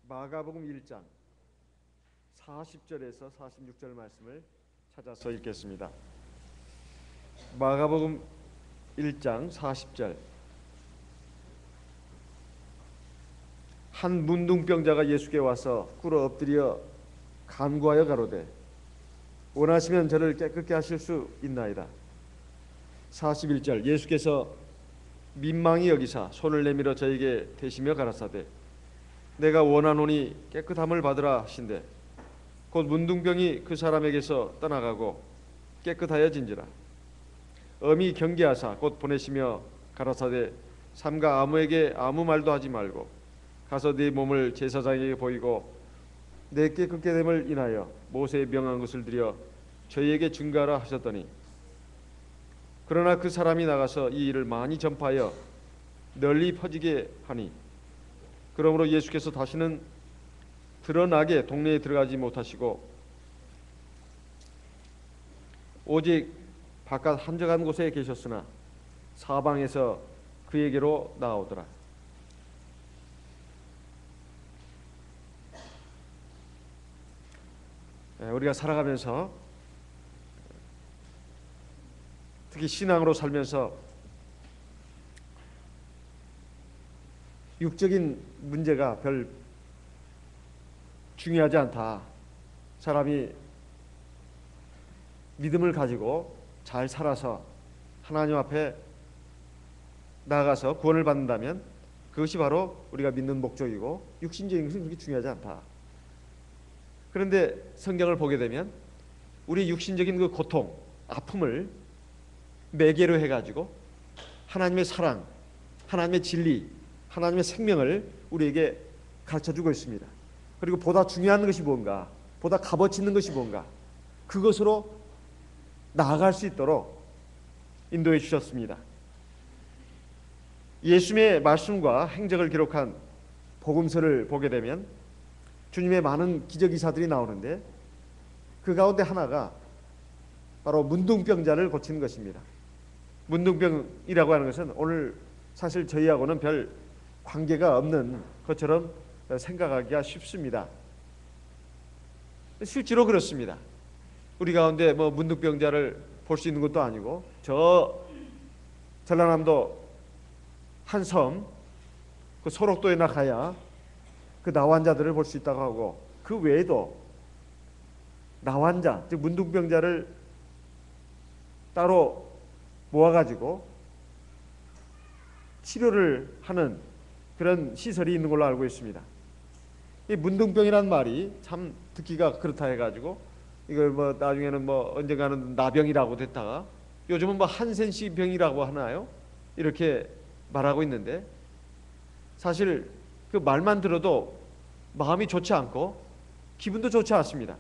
마가복음 1장 40절에서 46절 말씀을 찾아서 읽겠습니다. 마가복음 1장 40절. 한 문둥병자가 예수께 와서 꿇어 엎드려 간구하여 가로되 원하시면 저를 깨끗게 하실 수 있나이다. 41절. 예수께서 민망히 여기사 손을 내밀어 저에게 대시며 가라사대 내가 원하노니 깨끗함을 받으라 하신대 곧 문둥병이 그 사람에게서 떠나가고 깨끗하여진지라. 엄히 경계하사 곧 보내시며 가라사대 삼가 아무에게 아무 말도 하지 말고 가서 네 몸을 제사장에게 보이고 내 깨끗게 됨을 인하여 모세에 명한 것을 드려 저희에게 증거하라 하셨더니 그러나 그 사람이 나가서 이 일을 많이 전파하여 널리 퍼지게 하니 그러므로 예수께서 다시는 드러나게 동네에 들어가지 못하시고 오직 바깥 한적한 곳에 계셨으나 사방에서 그에게로 나오더라. 우리가 살아가면서 특히 신앙으로 살면서 육적인 문제가 별 중요하지 않다. 사람이 믿음을 가지고 잘 살아서 하나님 앞에 나아가서 구원을 받는다면 그것이 바로 우리가 믿는 목적이고 육신적인 것은 그렇게 중요하지 않다. 그런데 성경을 보게 되면 우리 육신적인 그 고통, 아픔을 매개로 해가지고 하나님의 사랑, 하나님의 진리, 하나님의 생명을 우리에게 가르쳐주고 있습니다. 그리고 보다 중요한 것이 뭔가, 보다 값어치 있는 것이 뭔가, 그것으로 나아갈 수 있도록 인도해 주셨습니다. 예수님의 말씀과 행적을 기록한 복음서를 보게 되면 주님의 많은 기적이사들이 나오는데 그 가운데 하나가 바로 문둥병자를 고치는 것입니다. 문둥병이라고 하는 것은 오늘 사실 저희하고는 별 관계가 없는 것처럼 생각하기가 쉽습니다. 실제로 그렇습니다. 우리 가운데 뭐 문둥병자를 볼 수 있는 것도 아니고 저 전라남도 한 섬 그 소록도에나 가야 그 나환자들을 볼 수 있다고 하고 그 외에도 나환자, 즉 문둥병자를 따로 모아가지고 치료를 하는 그런 시설이 있는 걸로 알고 있습니다. 이 문둥병이란 말이 참 듣기가 그렇다 해가지고 이걸 뭐 나중에는 뭐 언젠가는 나병이라고 됐다가 요즘은 뭐 한센시 병이라고 하나요? 이렇게 말하고 있는데 사실 그 말만 들어도 마음이 좋지 않고 기분도 좋지 않습니다.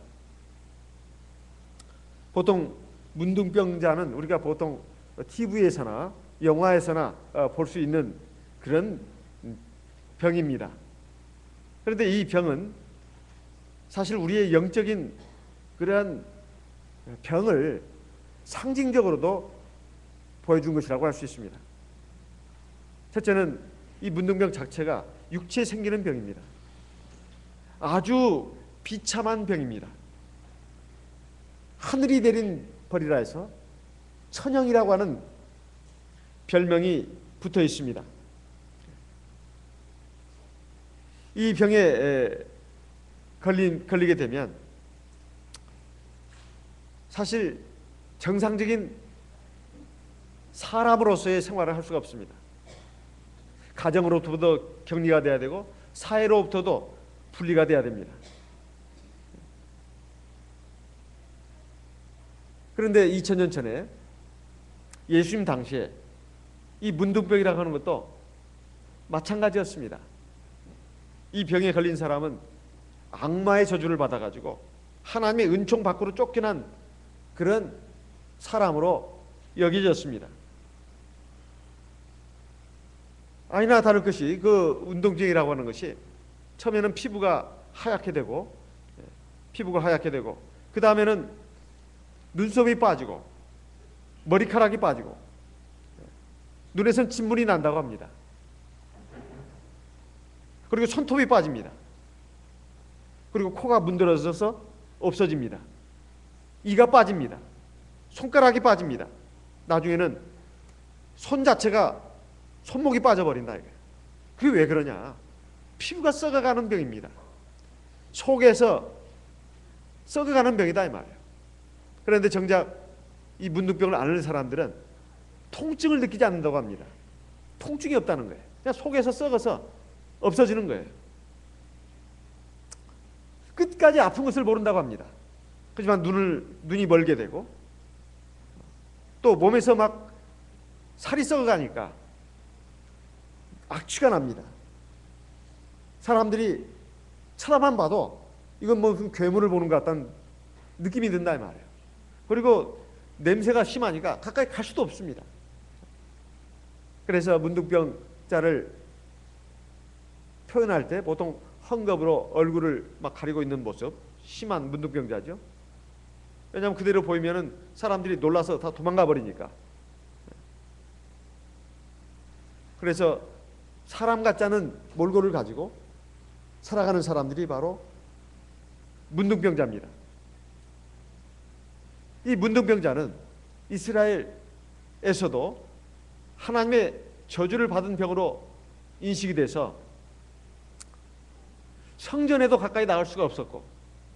보통 문둥병자는 우리가 보통 TV에서나 영화에서나 볼 수 있는 그런 병입니다. 그런데 이 병은 사실 우리의 영적인 그러한 병을 상징적으로도 보여준 것이라고 할 수 있습니다. 첫째는 이 문둥병 자체가 육체에 생기는 병입니다. 아주 비참한 병입니다. 하늘이 내린 벌이라 해서 천형이라고 하는 별명이 붙어 있습니다. 이 병에 걸리게 되면 사실 정상적인 사람으로서의 생활을 할 수가 없습니다. 가정으로부터도 격리가 돼야 되고 사회로부터도 분리가 돼야 됩니다. 그런데 2000년 전에 예수님 당시에 이 문둥병이라고 하는 것도 마찬가지였습니다. 이 병에 걸린 사람은 악마의 저주를 받아가지고 하나님의 은총 밖으로 쫓겨난 그런 사람으로 여겨졌습니다. 아니나 다를 것이 그 운동증이라고 하는 것이 처음에는 피부가 하얗게 되고 그 다음에는 눈썹이 빠지고 머리카락이 빠지고 눈에선 진물이 난다고 합니다. 그리고 손톱이 빠집니다. 그리고 코가 문드러져서 없어집니다. 이가 빠집니다. 손가락이 빠집니다. 나중에는 손 자체가 손목이 빠져버린다 이거예요. 그게 왜 그러냐? 피부가 썩어가는 병입니다. 속에서 썩어가는 병이다 이 말이에요. 그런데 정작 이 문둥병을 앓는 사람들은 통증을 느끼지 않는다고 합니다. 통증이 없다는 거예요. 그냥 속에서 썩어서 없어지는 거예요. 끝까지 아픈 것을 모른다고 합니다. 하지만 눈이 멀게 되고 또 몸에서 막 살이 썩어가니까 악취가 납니다. 사람들이 쳐다만 봐도 이건 뭐 괴물을 보는 것 같다는 느낌이 든다 이 말이에요. 그리고 냄새가 심하니까 가까이 갈 수도 없습니다. 그래서 문둥병자를 표현할 때 보통 헝겊으로 얼굴을 막 가리고 있는 모습, 심한 문둥병자죠. 왜냐하면 그대로 보이면은 사람들이 놀라서 다 도망가 버리니까. 그래서 사람 같지 않은 몰골을 가지고 살아가는 사람들이 바로 문둥병자입니다. 이 문둥병자는 이스라엘에서도 하나님의 저주를 받은 병으로 인식이 돼서 성전에도 가까이 나갈 수가 없었고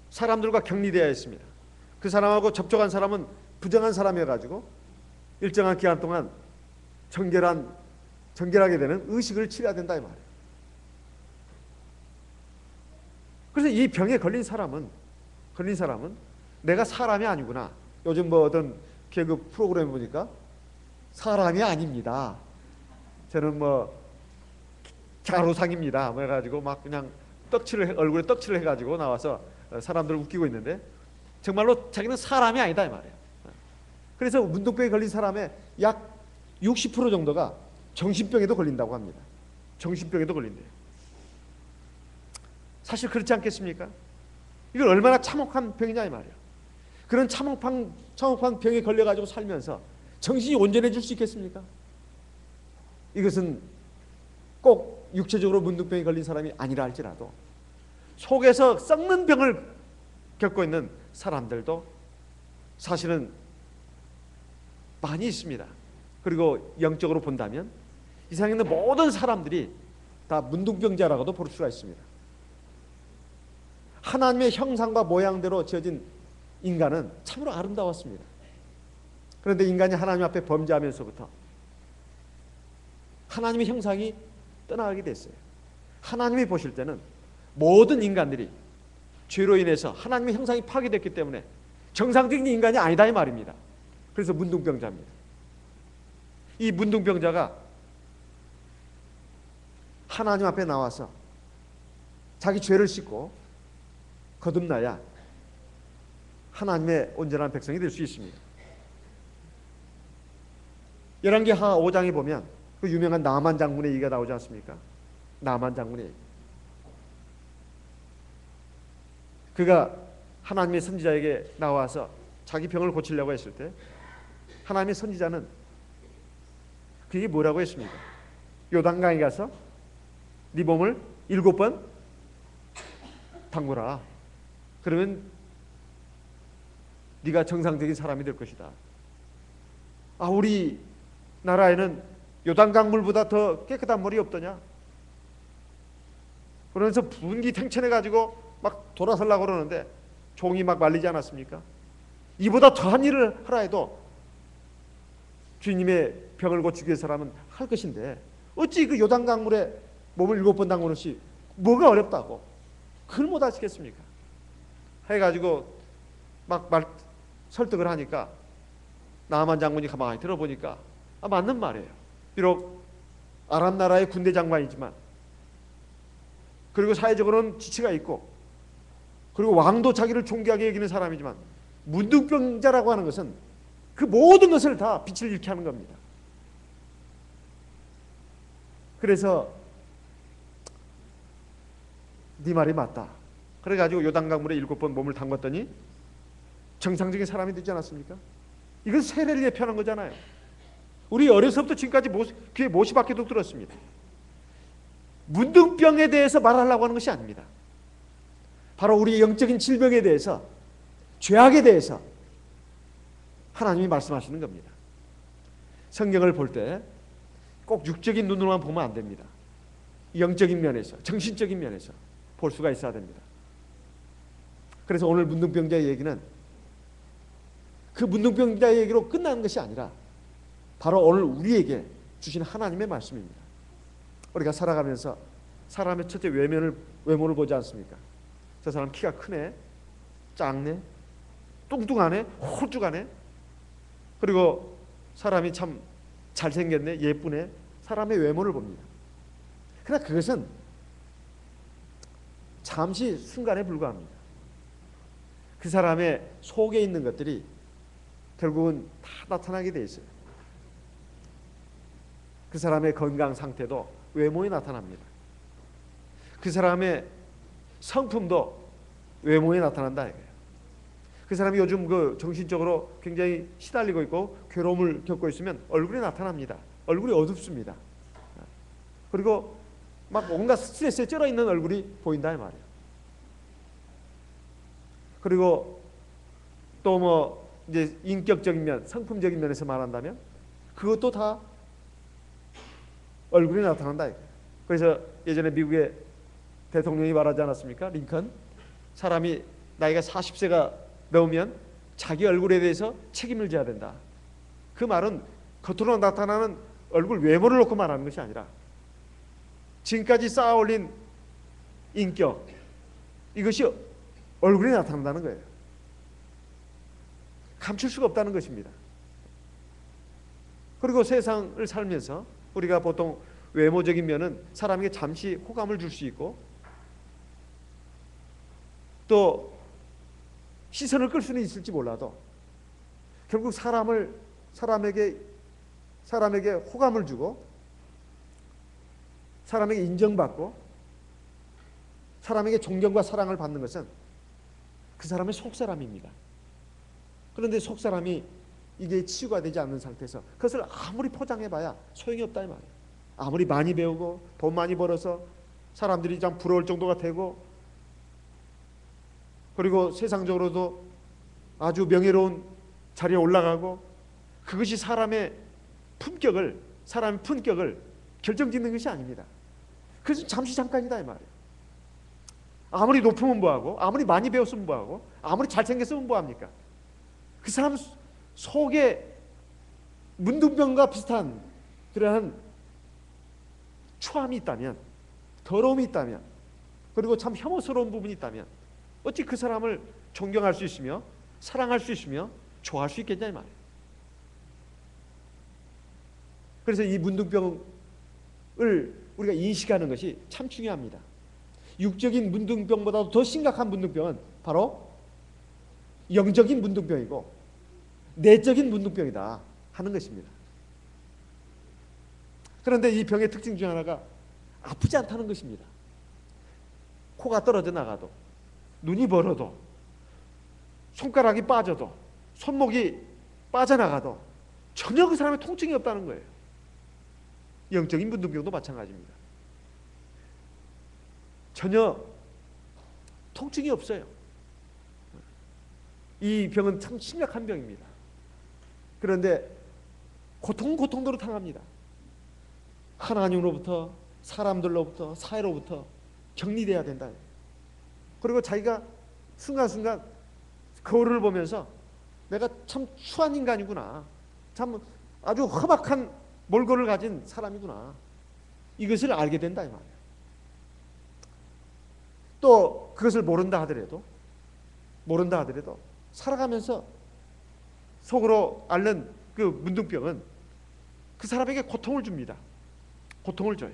사람들과 격리되어야 했습니다. 그 사람하고 접촉한 사람은 부정한 사람이어가지고 일정한 기간 동안 정결하게 되는 의식을 치러야 된다 이 말이에요. 그래서 이 병에 걸린 사람은 내가 사람이 아니구나. 요즘 뭐 어떤 개그 프로그램 보니까 사람이 아닙니다. 저는 뭐 갸루상입니다. 뭐 해가지고 막 그냥 얼굴에 떡칠을 해가지고 나와서 사람들을 웃기고 있는데 정말로 자기는 사람이 아니다 이 말이에요. 그래서 문둥병에 걸린 사람의 약 60% 정도가 정신병에도 걸린다고 합니다. 정신병에도 걸린대요. 사실 그렇지 않겠습니까? 이건 얼마나 참혹한 병이냐 이 말이에요. 그런 참혹한 병에 걸려가지고 살면서 정신이 온전해질 수 있겠습니까? 이것은 꼭 육체적으로 문둥병에 걸린 사람이 아니라 할지라도 속에서 썩는 병을 겪고 있는 사람들도 사실은 많이 있습니다. 그리고 영적으로 본다면 이 세상에 있는 모든 사람들이 다 문둥병자라고도 볼 수가 있습니다. 하나님의 형상과 모양대로 지어진 인간은 참으로 아름다웠습니다. 그런데 인간이 하나님 앞에 범죄하면서부터 하나님의 형상이 떠나가게 됐어요. 하나님이 보실 때는 모든 인간들이 죄로 인해서 하나님의 형상이 파괴됐기 때문에 정상적인 인간이 아니다 이 말입니다. 그래서 문둥병자입니다. 이 문둥병자가 하나님 앞에 나와서 자기 죄를 씻고 거듭나야 하나님의 온전한 백성이 될 수 있습니다. 열왕기하 5장에 보면 그 유명한 나만 장군의 얘기가 나오지 않습니까? 나만 장군의 얘기. 그가 하나님의 선지자에게 나와서 자기 병을 고치려고 했을 때 하나님의 선지자는 그게 뭐라고 했습니까? 요단강에 가서 네 몸을 7번 담그라. 그러면 네가 정상적인 사람이 될 것이다. 아, 우리 나라에는 요단강 물보다 더 깨끗한 물이 없더냐? 그러면서 분기탱천해가지고 막 돌아서려고 그러는데 종이 막 말리지 않았습니까? 이보다 더한 일을 하라 해도 주님의 병을 고치기 위해서라면 할 것인데 어찌 그 요단강 물에 몸을 7번 담그는 것이 뭐가 어렵다고 그걸 못 하시겠습니까? 해가지고 막 설득을 하니까 나만 장군이 가만히 들어보니까 맞는 말이에요. 비록 아람 나라의 군대 장관이지만 그리고 사회적으로는 지체가 있고 그리고 왕도 자기를 존귀하게 여기는 사람이지만 문둥병자라고 하는 것은 그 모든 것을 다 빛을 잃게 하는 겁니다. 그래서 네 말이 맞다. 그래가지고 요단강물에 7번 몸을 담갔더니 정상적인 사람이 되지 않았습니까? 이건 세례를 예표하는 거잖아요. 우리 어려서부터 지금까지 귀에 못이 박혀도 들었습니다. 문둥병에 대해서 말하려고 하는 것이 아닙니다. 바로 우리 영적인 질병에 대해서, 죄악에 대해서 하나님이 말씀하시는 겁니다. 성경을 볼 때 꼭 육적인 눈으로만 보면 안 됩니다. 영적인 면에서, 정신적인 면에서 볼 수가 있어야 됩니다. 그래서 오늘 문둥병자의 얘기는 그 문둥병자의 얘기로 끝나는 것이 아니라 바로 오늘 우리에게 주신 하나님의 말씀입니다. 우리가 살아가면서 사람의 첫째 외모를 보지 않습니까? 저 사람 키가 크네, 작네, 뚱뚱하네, 홀쭉하네, 그리고 사람이 참 잘생겼네, 예쁘네, 사람의 외모를 봅니다. 그러나 그것은 잠시 순간에 불과합니다. 그 사람의 속에 있는 것들이 결국은 다 나타나게 돼 있어요. 그 사람의 건강 상태도 외모에 나타납니다. 그 사람의 성품도 외모에 나타난다 이거예요. 그 사람이 요즘 그 정신적으로 굉장히 시달리고 있고 괴로움을 겪고 있으면 얼굴에 나타납니다. 얼굴이 어둡습니다. 그리고 막 뭔가 스트레스에 쩔어 있는 얼굴이 보인다 이 말이에요. 그리고 또 뭐 이제 인격적인 면, 성품적인 면에서 말한다면 그것도 다 얼굴에 나타난다 이거예요. 그래서 예전에 미국의 대통령이 말하지 않았습니까? 링컨. 사람이 나이가 40세가 넘으면 자기 얼굴에 대해서 책임을 져야 된다. 그 말은 겉으로 나타나는 얼굴 외모를 놓고 말하는 것이 아니라 지금까지 쌓아올린 인격, 이것이 얼굴에 나타난다는 거예요. 감출 수가 없다는 것입니다. 그리고 세상을 살면서 우리가 보통 외모적인 면은 사람에게 잠시 호감을 줄 수 있고 또 시선을 끌 수는 있을지 몰라도 결국 사람에게 호감을 주고 사람에게 인정받고 사람에게 존경과 사랑을 받는 것은 그 사람의 속사람입니다. 그런데 속사람이 이게 치유가 되지 않는 상태에서 그것을 아무리 포장해봐야 소용이 없다 이 말이에요. 아무리 많이 배우고 돈 많이 벌어서 사람들이 참 부러울 정도가 되고 그리고 세상적으로도 아주 명예로운 자리에 올라가고 그것이 사람의 품격을 결정짓는 것이 아닙니다. 그것은 잠시 잠깐이다 이 말이에요. 아무리 높으면 뭐하고 아무리 많이 배웠으면 뭐하고 아무리 잘생겼으면 뭐합니까? 그 사람 속에 문둥병과 비슷한 그러한 추함이 있다면, 더러움이 있다면, 그리고 참 혐오스러운 부분이 있다면 어찌 그 사람을 존경할 수 있으며 사랑할 수 있으며 좋아할 수 있겠냐 이 말이에요. 그래서 이 문둥병을 우리가 인식하는 것이 참 중요합니다. 육적인 문둥병보다도 더 심각한 문둥병은 바로 영적인 문둥병이고 내적인 문둥병이다 하는 것입니다. 그런데 이 병의 특징 중 하나가 아프지 않다는 것입니다. 코가 떨어져 나가도 눈이 벌어도 손가락이 빠져도 손목이 빠져나가도 전혀 그 사람의 통증이 없다는 거예요. 영적인 문둥병도 마찬가지입니다. 전혀 통증이 없어요. 이 병은 참 심각한 병입니다. 그런데 고통으로 당합니다. 하나님으로부터 사람들로부터 사회로부터 격리돼야 된다. 그리고 자기가 순간순간 거울을 보면서 내가 참 추한 인간이구나, 참 아주 험악한 몰골을 가진 사람이구나, 이것을 알게 된다 이 말이에요. 또 그것을 모른다 하더라도 살아가면서 속으로 앓는 그 문둥병은 그 사람에게 고통을 줍니다. 고통을 줘요.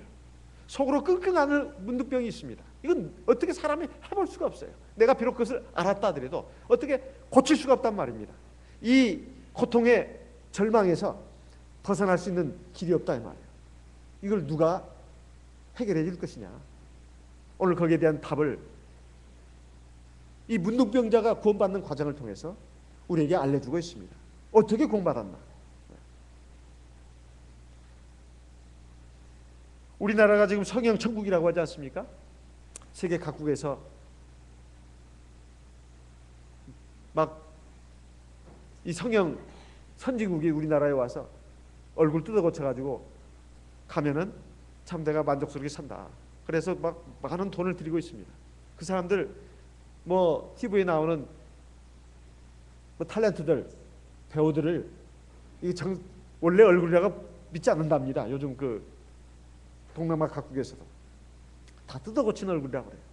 속으로 끙끙 앓는 문둥병이 있습니다. 이건 어떻게 사람이 해볼 수가 없어요. 내가 비록 그것을 알았다 하더라도 어떻게 고칠 수가 없단 말입니다. 이 고통의 절망에서 벗어날 수 있는 길이 없다 이 말이에요. 이걸 누가 해결해 줄 것이냐. 오늘 거기에 대한 답을 이 문둥병자가 구원받는 과정을 통해서 우리에게 알려주고 있습니다. 어떻게 구원받았나. 우리나라가 지금 성형 천국이라고 하지 않습니까? 세계 각국에서 막 이 성형 선진국이 우리나라에 와서 얼굴 뜯어 고쳐가지고 가면은 참 내가 만족스럽게 산다. 그래서 막 많은 돈을 들이고 있습니다. 그 사람들 뭐 TV에 나오는 뭐 탤런트들, 배우들을 원래 얼굴이라고 믿지 않는답니다. 요즘 그 동남아 각국에서도 다 뜯어 고친 얼굴이라고 그래요.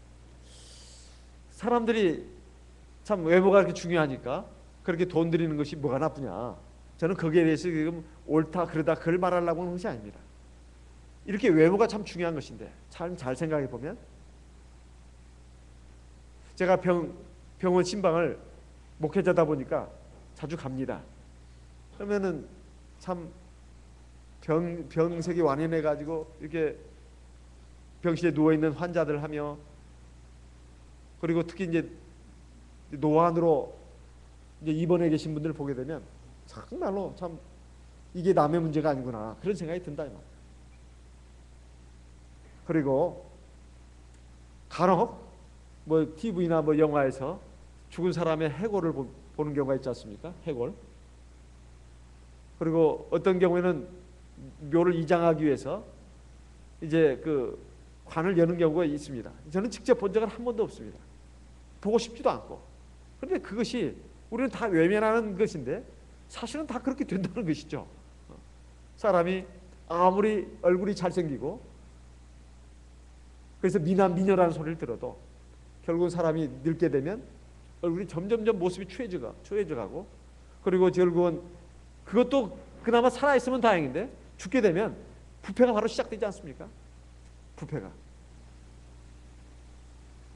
사람들이 참 외모가 그렇게 중요하니까 그렇게 돈 들이는 것이 뭐가 나쁘냐. 저는 거기에 대해서 지금 옳다 그러다 그걸 말하려고 하는 것이 아닙니다. 이렇게 외모가 참 중요한 것인데 참 잘 생각해 보면 제가 병원 신방을 목회자다 보니까 자주 갑니다. 그러면은 참 병색이 완연해 가지고 이렇게 병실에 누워 있는 환자들 하며, 그리고 특히 이제 노안으로 이제 입원해 계신 분들 보게 되면 정말로 참 이게 남의 문제가 아니구나 그런 생각이 든다 이 말이에요. 그리고 간혹 뭐 TV나 뭐 영화에서 죽은 사람의 해골을 보는 경우가 있지 않습니까? 해골. 그리고 어떤 경우에는 묘를 이장하기 위해서 이제 그 관을 여는 경우가 있습니다. 저는 직접 본 적은 한 번도 없습니다. 보고 싶지도 않고. 그런데 그것이 우리는 다 외면하는 것인데 사실은 다 그렇게 된다는 것이죠. 사람이 아무리 얼굴이 잘생기고 그래서 미남미녀라는 소리를 들어도 결국은 사람이 늙게 되면 얼굴이 점점점 모습이 추해져가고, 그리고 결국은 그것도 그나마 살아있으면 다행인데 죽게 되면 부패가 바로 시작되지 않습니까? 부패가.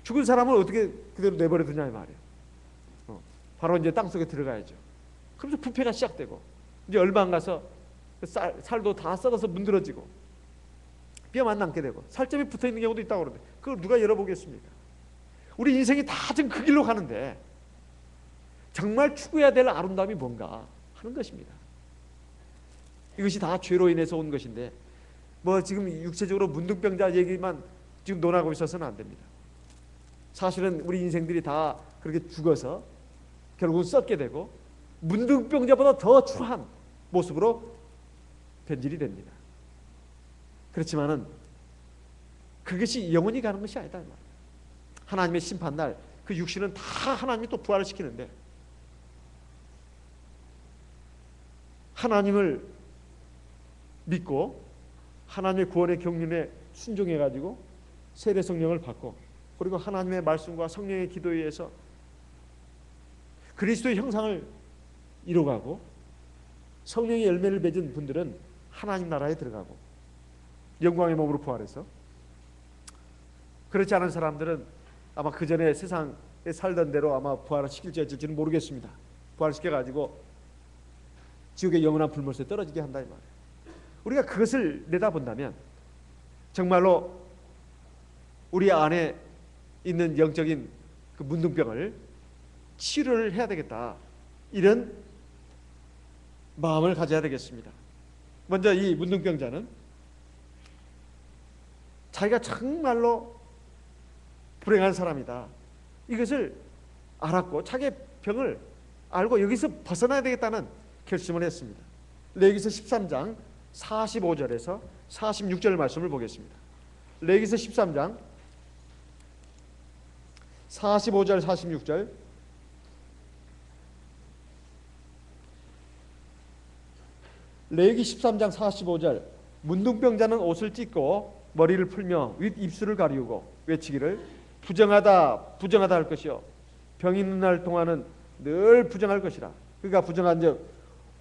죽은 사람을 어떻게 그대로 내버려 두냐 이 말이에요. 바로 이제 땅속에 들어가야죠. 그러면서 부패가 시작되고 이제 얼마 안 가서 살도 다 썩어서 문드러지고 뼈만 남게 되고 살점이 붙어있는 경우도 있다고 그러는데 그걸 누가 열어보겠습니까? 우리 인생이 다 지금 그 길로 가는데 정말 추구해야 될 아름다움이 뭔가 하는 것입니다. 이것이 다 죄로 인해서 온 것인데 뭐 지금 육체적으로 문둥병자 얘기만 지금 논하고 있어서는 안 됩니다. 사실은 우리 인생들이 다 그렇게 죽어서 결국은 썩게 되고 문둥병자보다 더 추한 모습으로 변질이 됩니다. 그렇지만은 그것이 영원히 가는 것이 아니다. 하나님의 심판날 그 육신은 다 하나님이 또 부활을 시키는데 하나님을 믿고 하나님의 구원의 경륜에 순종해가지고 세례 성령을 받고 그리고 하나님의 말씀과 성령의 기도에 의해서 그리스도의 형상을 이루어가고 성령의 열매를 맺은 분들은 하나님 나라에 들어가고 영광의 몸으로 부활해서, 그렇지 않은 사람들은 아마 그 전에 세상에 살던 대로 아마 부활을 시킬지 어쩔지는 모르겠습니다. 부활시켜가지고 지옥의 영원한 불못에 떨어지게 한다 이 말이에요. 우리가 그것을 내다본다면 정말로 우리 안에 있는 영적인 그 문둥병을 치료를 해야 되겠다, 이런 마음을 가져야 되겠습니다. 먼저 이 문둥병자는 자기가 정말로 불행한 사람이다, 이것을 알았고 자기의 병을 알고 여기서 벗어나야 되겠다는 결심을 했습니다. 레위기서 13장 45절에서 46절 말씀을 보겠습니다. 레위기서 13장 45절 46절. 레위기 13장 45절. 문둥병자는 옷을 찢고 머리를 풀며 윗입술을 가리우고 외치기를 부정하다 부정하다 할 것이요 병이 있는 날 동안은 늘 부정할 것이라. 그가 부정한즉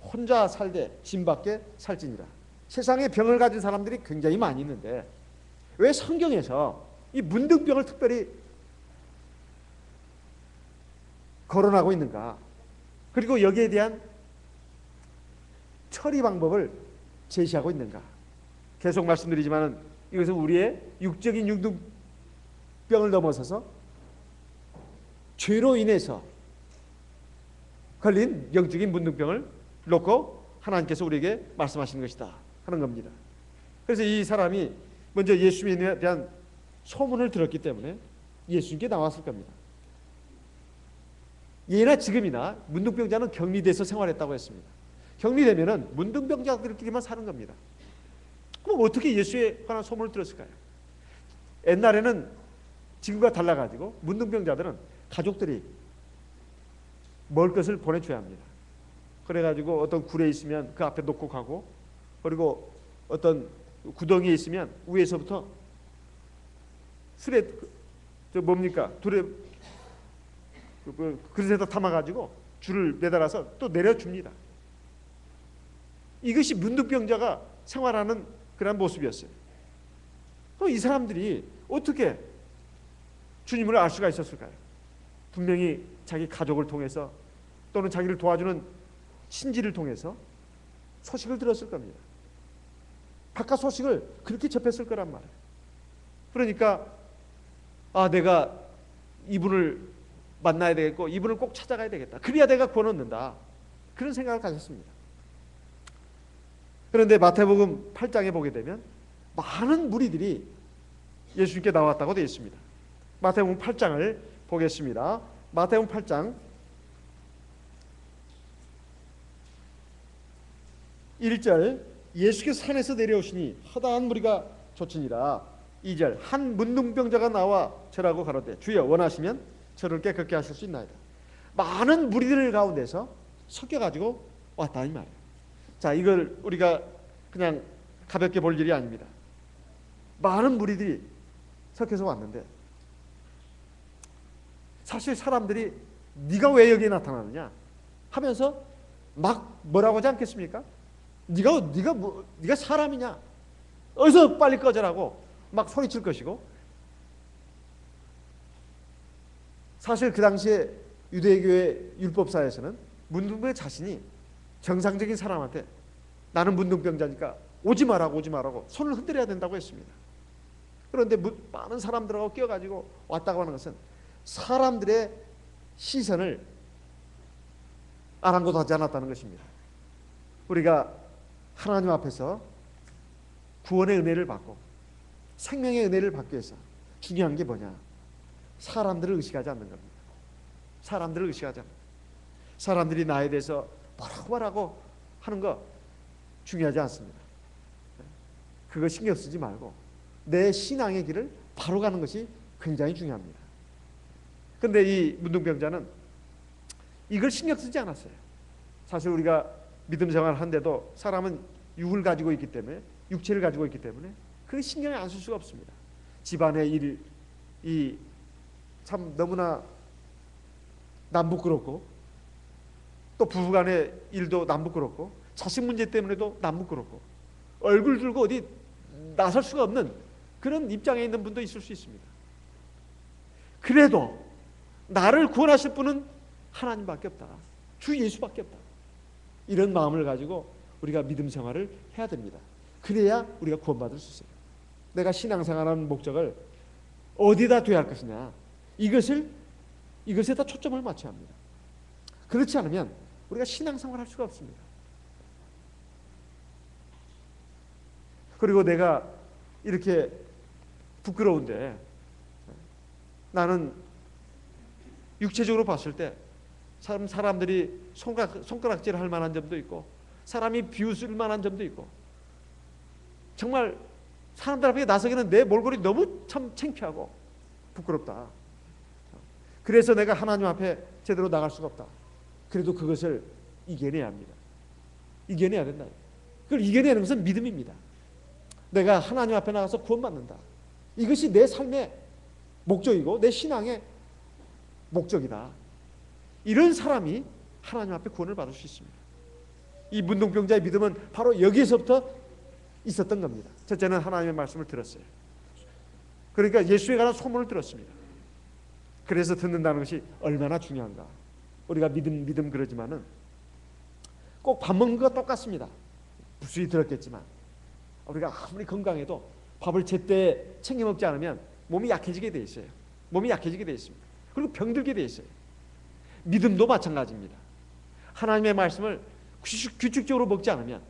혼자 살되 짐밖에 살지니라. 세상에 병을 가진 사람들이 굉장히 많이 있는데 왜 성경에서 이 문둥병을 특별히 거론하고 있는가? 그리고 여기에 대한 처리 방법을 제시하고 있는가? 계속 말씀드리지만 이것은 우리의 육적인 문둥병을 넘어서서 죄로 인해서 걸린 영적인 문둥병을 놓고 하나님께서 우리에게 말씀하시는 것이다 하는 겁니다. 그래서 이 사람이 먼저 예수님에 대한 소문을 들었기 때문에 예수님께 나왔을 겁니다. 예나 지금이나 문둥병자는 격리돼서 생활했다고 했습니다. 격리되면은 문둥병자들끼리만 사는 겁니다. 그럼 어떻게 예수에 관한 소문을 들었을까요? 옛날에는 지금과 달라가지고 문둥병자들은 가족들이 먹을 것을 보내줘야 합니다. 그래가지고 어떤 굴에 있으면 그 앞에 놓고 가고, 그리고 어떤 구덩이에 있으면 위에서부터 술에 뭡니까? 둘에 그릇에다 담아가지고 줄을 매달아서 또 내려줍니다. 이것이 문둥병자가 생활하는 그런 모습이었어요. 이 사람들이 어떻게 주님을 알 수가 있었을까요? 분명히 자기 가족을 통해서 또는 자기를 도와주는 친지를 통해서 소식을 들었을 겁니다. 바깥 소식을 그렇게 접했을 거란 말이에요. 그러니까 내가 이분을 만나야 되겠고 이분을 꼭 찾아가야 되겠다. 그래야 내가 구원 얻는다. 그런 생각을 가졌습니다. 그런데 마태복음 8장에 보게 되면 많은 무리들이 예수님께 나왔다고 되어 있습니다. 마태복음 8장을 보겠습니다. 마태복음 8장 1절, 예수께서 산에서 내려오시니 허다한 무리가 좇으니라. 2절, 한 문둥병자가 나와 절하고 가로되 주여 원하시면 저를 깨끗게 하실 수 있나이다. 많은 무리들 가운데서 섞여가지고 왔다 이 말이에요. 자, 이걸 우리가 그냥 가볍게 볼 일이 아닙니다. 많은 무리들이 섞여서 왔는데 사실 사람들이 네가 왜 여기에 나타나느냐 하면서 막 뭐라고 하지 않겠습니까? 네가 사람이냐? 어디서 빨리 꺼져라고 막 소리칠 것이고, 사실 그 당시에 유대교의 율법사에서는 문둥병 자신이 정상적인 사람한테 나는 문둥병자니까 오지 말라고 손을 흔들어야 된다고 했습니다. 그런데 많은 사람들하고 껴가지고 왔다고 하는 것은 사람들의 시선을 아랑곳하지 않았다는 것입니다. 우리가 하나님 앞에서 구원의 은혜를 받고 생명의 은혜를 받기 위해서 중요한 게 뭐냐? 사람들을 의식하지 않는 겁니다. 사람들을 의식하지 않는, 사람들이 나에 대해서 뭐라고 하는 거 중요하지 않습니다. 그거 신경 쓰지 말고 내 신앙의 길을 바로 가는 것이 굉장히 중요합니다. 그런데 이 문둥병자는 이걸 신경 쓰지 않았어요. 사실 우리가 믿음 생활을 한데도 사람은 육을 가지고 있기 때문에, 육체를 가지고 있기 때문에 그게 신경이 안 쓸 수가 없습니다. 집안의 일이 참 너무나 남부끄럽고, 또 부부간의 일도 남부끄럽고, 자식 문제 때문에도 남부끄럽고, 얼굴 들고 어디 나설 수가 없는 그런 입장에 있는 분도 있을 수 있습니다. 그래도 나를 구원하실 분은 하나님밖에 없다. 주 예수밖에 없다. 이런 마음을 가지고 우리가 믿음 생활을 해야 됩니다. 그래야 우리가 구원받을 수 있어요. 내가 신앙생활하는 목적을 어디다 둬야 할 것이냐, 이것에다 초점을 맞춰야 합니다. 그렇지 않으면 우리가 신앙생활할 수가 없습니다. 그리고 내가 이렇게 부끄러운데 나는 육체적으로 봤을 때 사람들이 손가락질 할 만한 점도 있고, 사람이 비웃을 만한 점도 있고, 정말 사람들 앞에 나서기는 내 몰골이 너무 참 창피하고 부끄럽다. 그래서 내가 하나님 앞에 제대로 나갈 수가 없다. 그래도 그것을 이겨내야 합니다. 이겨내야 된다. 그걸 이겨내는 것은 믿음입니다. 내가 하나님 앞에 나가서 구원받는다. 이것이 내 삶의 목적이고 내 신앙의 목적이다. 이런 사람이 하나님 앞에 구원을 받을 수 있습니다. 이 문둥병자의 믿음은 바로 여기에서부터 있었던 겁니다. 첫째는 하나님의 말씀을 들었어요. 그러니까 예수에 관한 소문을 들었습니다. 그래서 듣는다는 것이 얼마나 중요한가. 우리가 믿음 그러지만은 꼭 밥 먹는 것과 똑같습니다. 무수히 들었겠지만 우리가 아무리 건강해도 밥을 제때 챙겨 먹지 않으면 몸이 약해지게 돼 있어요. 몸이 약해지게 돼 있습니다. 그리고 병들게 돼 있어요. 믿음도 마찬가지입니다. 하나님의 말씀을 규칙적으로 먹지 않으면,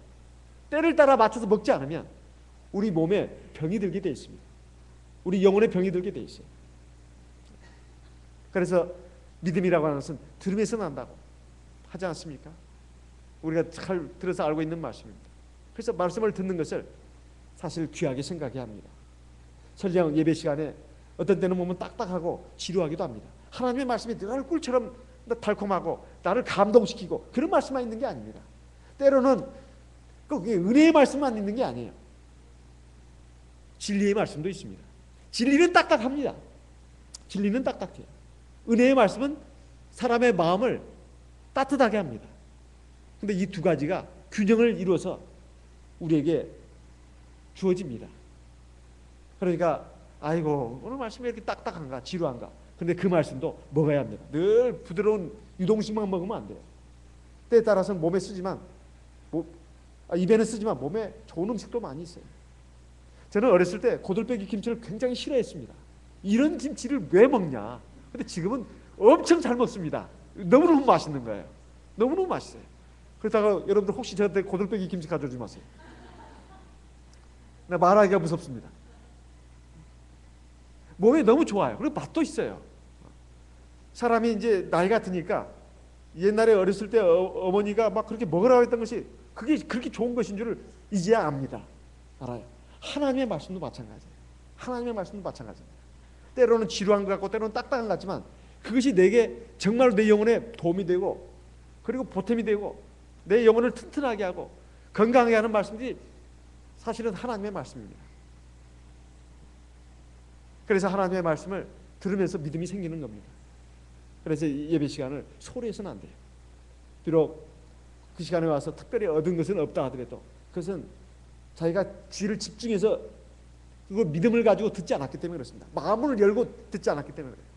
때를 따라 맞춰서 먹지 않으면 우리 몸에 병이 들게 돼 있습니다. 우리 영혼에 병이 들게 돼 있어요. 그래서 믿음이라고 하는 것은 들으면서 난다고 하지 않습니까? 우리가 잘 들어서 알고 있는 말씀입니다. 그래서 말씀을 듣는 것을 사실 귀하게 생각해야 합니다. 설령 예배 시간에 어떤 때는 보면 딱딱하고 지루하기도 합니다. 하나님의 말씀이 늘 꿀처럼 달콤하고 나를 감동시키고 그런 말씀만 있는 게 아닙니다. 때로는 그게 은혜의 말씀만 있는 게 아니에요. 진리의 말씀도 있습니다. 진리는 딱딱합니다. 진리는 딱딱해요. 은혜의 말씀은 사람의 마음을 따뜻하게 합니다. 근데 이 두 가지가 균형을 이루어서 우리에게 주어집니다. 그러니까 아이고 오늘 말씀이 이렇게 딱딱한가 지루한가. 근데 그 말씀도 먹어야 합니다. 늘 부드러운 유동식만 먹으면 안 돼요. 때에 따라서는 몸에 쓰지만 입에는 쓰지만 몸에 좋은 음식도 많이 있어요. 저는 어렸을 때 고들빼기 김치를 굉장히 싫어했습니다. 이런 김치를 왜 먹냐. 근데 지금은 엄청 잘 먹습니다. 너무너무 맛있는 거예요. 너무너무 맛있어요. 그러다가 여러분들 혹시 저한테 고들빼기 김치 가져오지 마세요. 나 말하기가 무섭습니다. 몸에 너무 좋아요. 그리고 맛도 있어요. 사람이 이제 나이가 드니까 옛날에 어렸을 때 어머니가 막 그렇게 먹으라고 했던 것이 그게 그렇게 좋은 것인 줄을 이제야 압니다. 알아요. 하나님의 말씀도 마찬가지예요. 하나님의 말씀도 마찬가지입니다. 때로는 지루한 것 같고 때로는 딱딱한 것 같지만 그것이 내게 정말 내 영혼에 도움이 되고 그리고 보탬이 되고 내 영혼을 튼튼하게 하고 건강하게 하는 말씀들이 사실은 하나님의 말씀입니다. 그래서 하나님의 말씀을 들으면서 믿음이 생기는 겁니다. 그래서 예배 시간을 소홀히 해서는 안 돼요. 비록 그 시간에 와서 특별히 얻은 것은 없다 하더라도 그것은 자기가 귀를 집중해서 그거 믿음을 가지고 듣지 않았기 때문에 그렇습니다. 마음을 열고 듣지 않았기 때문에 그래요.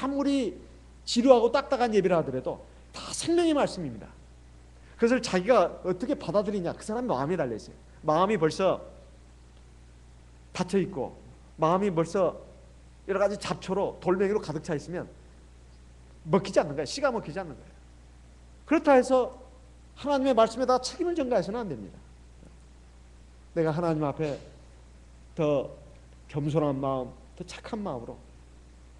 아무리 지루하고 딱딱한 예배를 하더라도 다 생명의 말씀입니다. 그것을 자기가 어떻게 받아들이냐 그 사람 마음에 달려있어요. 마음이 벌써 닫혀있고 마음이 벌써 여러 가지 잡초로 돌멩이로 가득 차 있으면 먹히지 않는 거예요. 씨가 먹히지 않는 거예요. 그렇다 해서 하나님의 말씀에다 책임을 전가해서는 안 됩니다. 내가 하나님 앞에 더 겸손한 마음, 더 착한 마음으로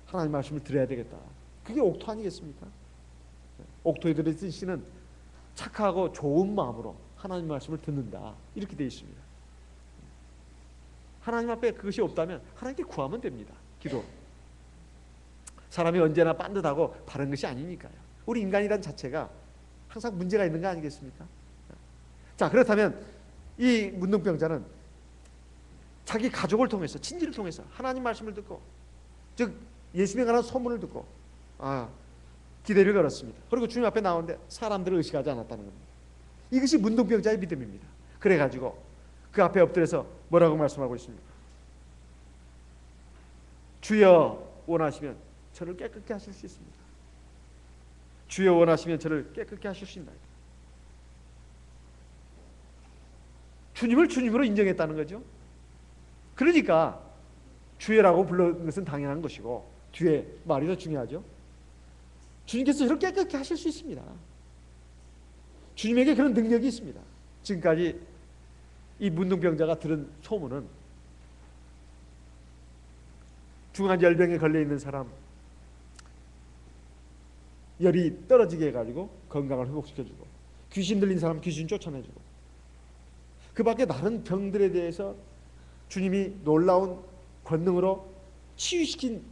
하나님 말씀을 드려야 되겠다. 그게 옥토 아니겠습니까? 옥토에 들어있는 씨는 착하고 좋은 마음으로 하나님 말씀을 듣는다. 이렇게 되어 있습니다. 하나님 앞에 그것이 없다면 하나님께 구하면 됩니다. 기도. 사람이 언제나 반듯하고 바른 것이 아니니까요. 우리 인간이란 자체가 항상 문제가 있는 거 아니겠습니까? 자, 그렇다면 이 문둥병자는 자기 가족을 통해서 친지를 통해서 하나님 말씀을 듣고 즉 예수님에 관한 소문을 듣고 기대를 걸었습니다. 그리고 주님 앞에 나오는데 사람들을 의식하지 않았다는 겁니다. 이것이 문둥병자의 믿음입니다. 그래가지고 그 앞에 엎드려서 뭐라고 말씀하고 있습니까? 주여 원하시면 저를 깨끗게 하실 수 있습니다. 주여 원하시면 저를 깨끗게 하실 수 있나이다. 주님을 주님으로 인정했다는 거죠. 그러니까 주여라고 불렀는 것은 당연한 것이고 뒤에 말이 더 중요하죠. 주님께서 저를 깨끗게 하실 수 있습니다. 주님에게 그런 능력이 있습니다. 지금까지 이 문둥병자가 들은 소문은 중한 열병에 걸려있는 사람 열이 떨어지게 해가지고 건강을 회복시켜주고 귀신 들린 사람 귀신 쫓아내주고 그 밖에 다른 병들에 대해서 주님이 놀라운 권능으로 치유시킨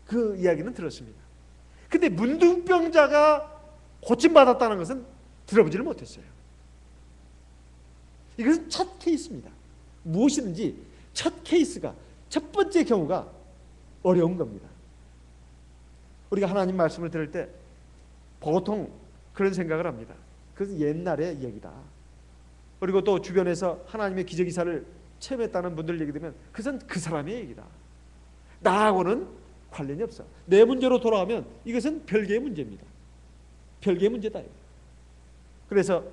그 이야기는 들었습니다. 근데 문둥병자가 고침받았다는 것은 들어보지를 못했어요. 이것은 첫 케이스입니다. 무엇이든지 첫 케이스가 첫 번째 경우가 어려운 겁니다. 우리가 하나님 말씀을 들을 때 보통 그런 생각을 합니다. 그것은 옛날의 얘기다. 그리고 또 주변에서 하나님의 기적이사를 체험했다는 분들 얘기 들으면 그것은 그 사람의 얘기다. 나하고는 관련이 없어. 내 문제로 돌아오면 이것은 별개의 문제입니다. 별개의 문제다. 그래서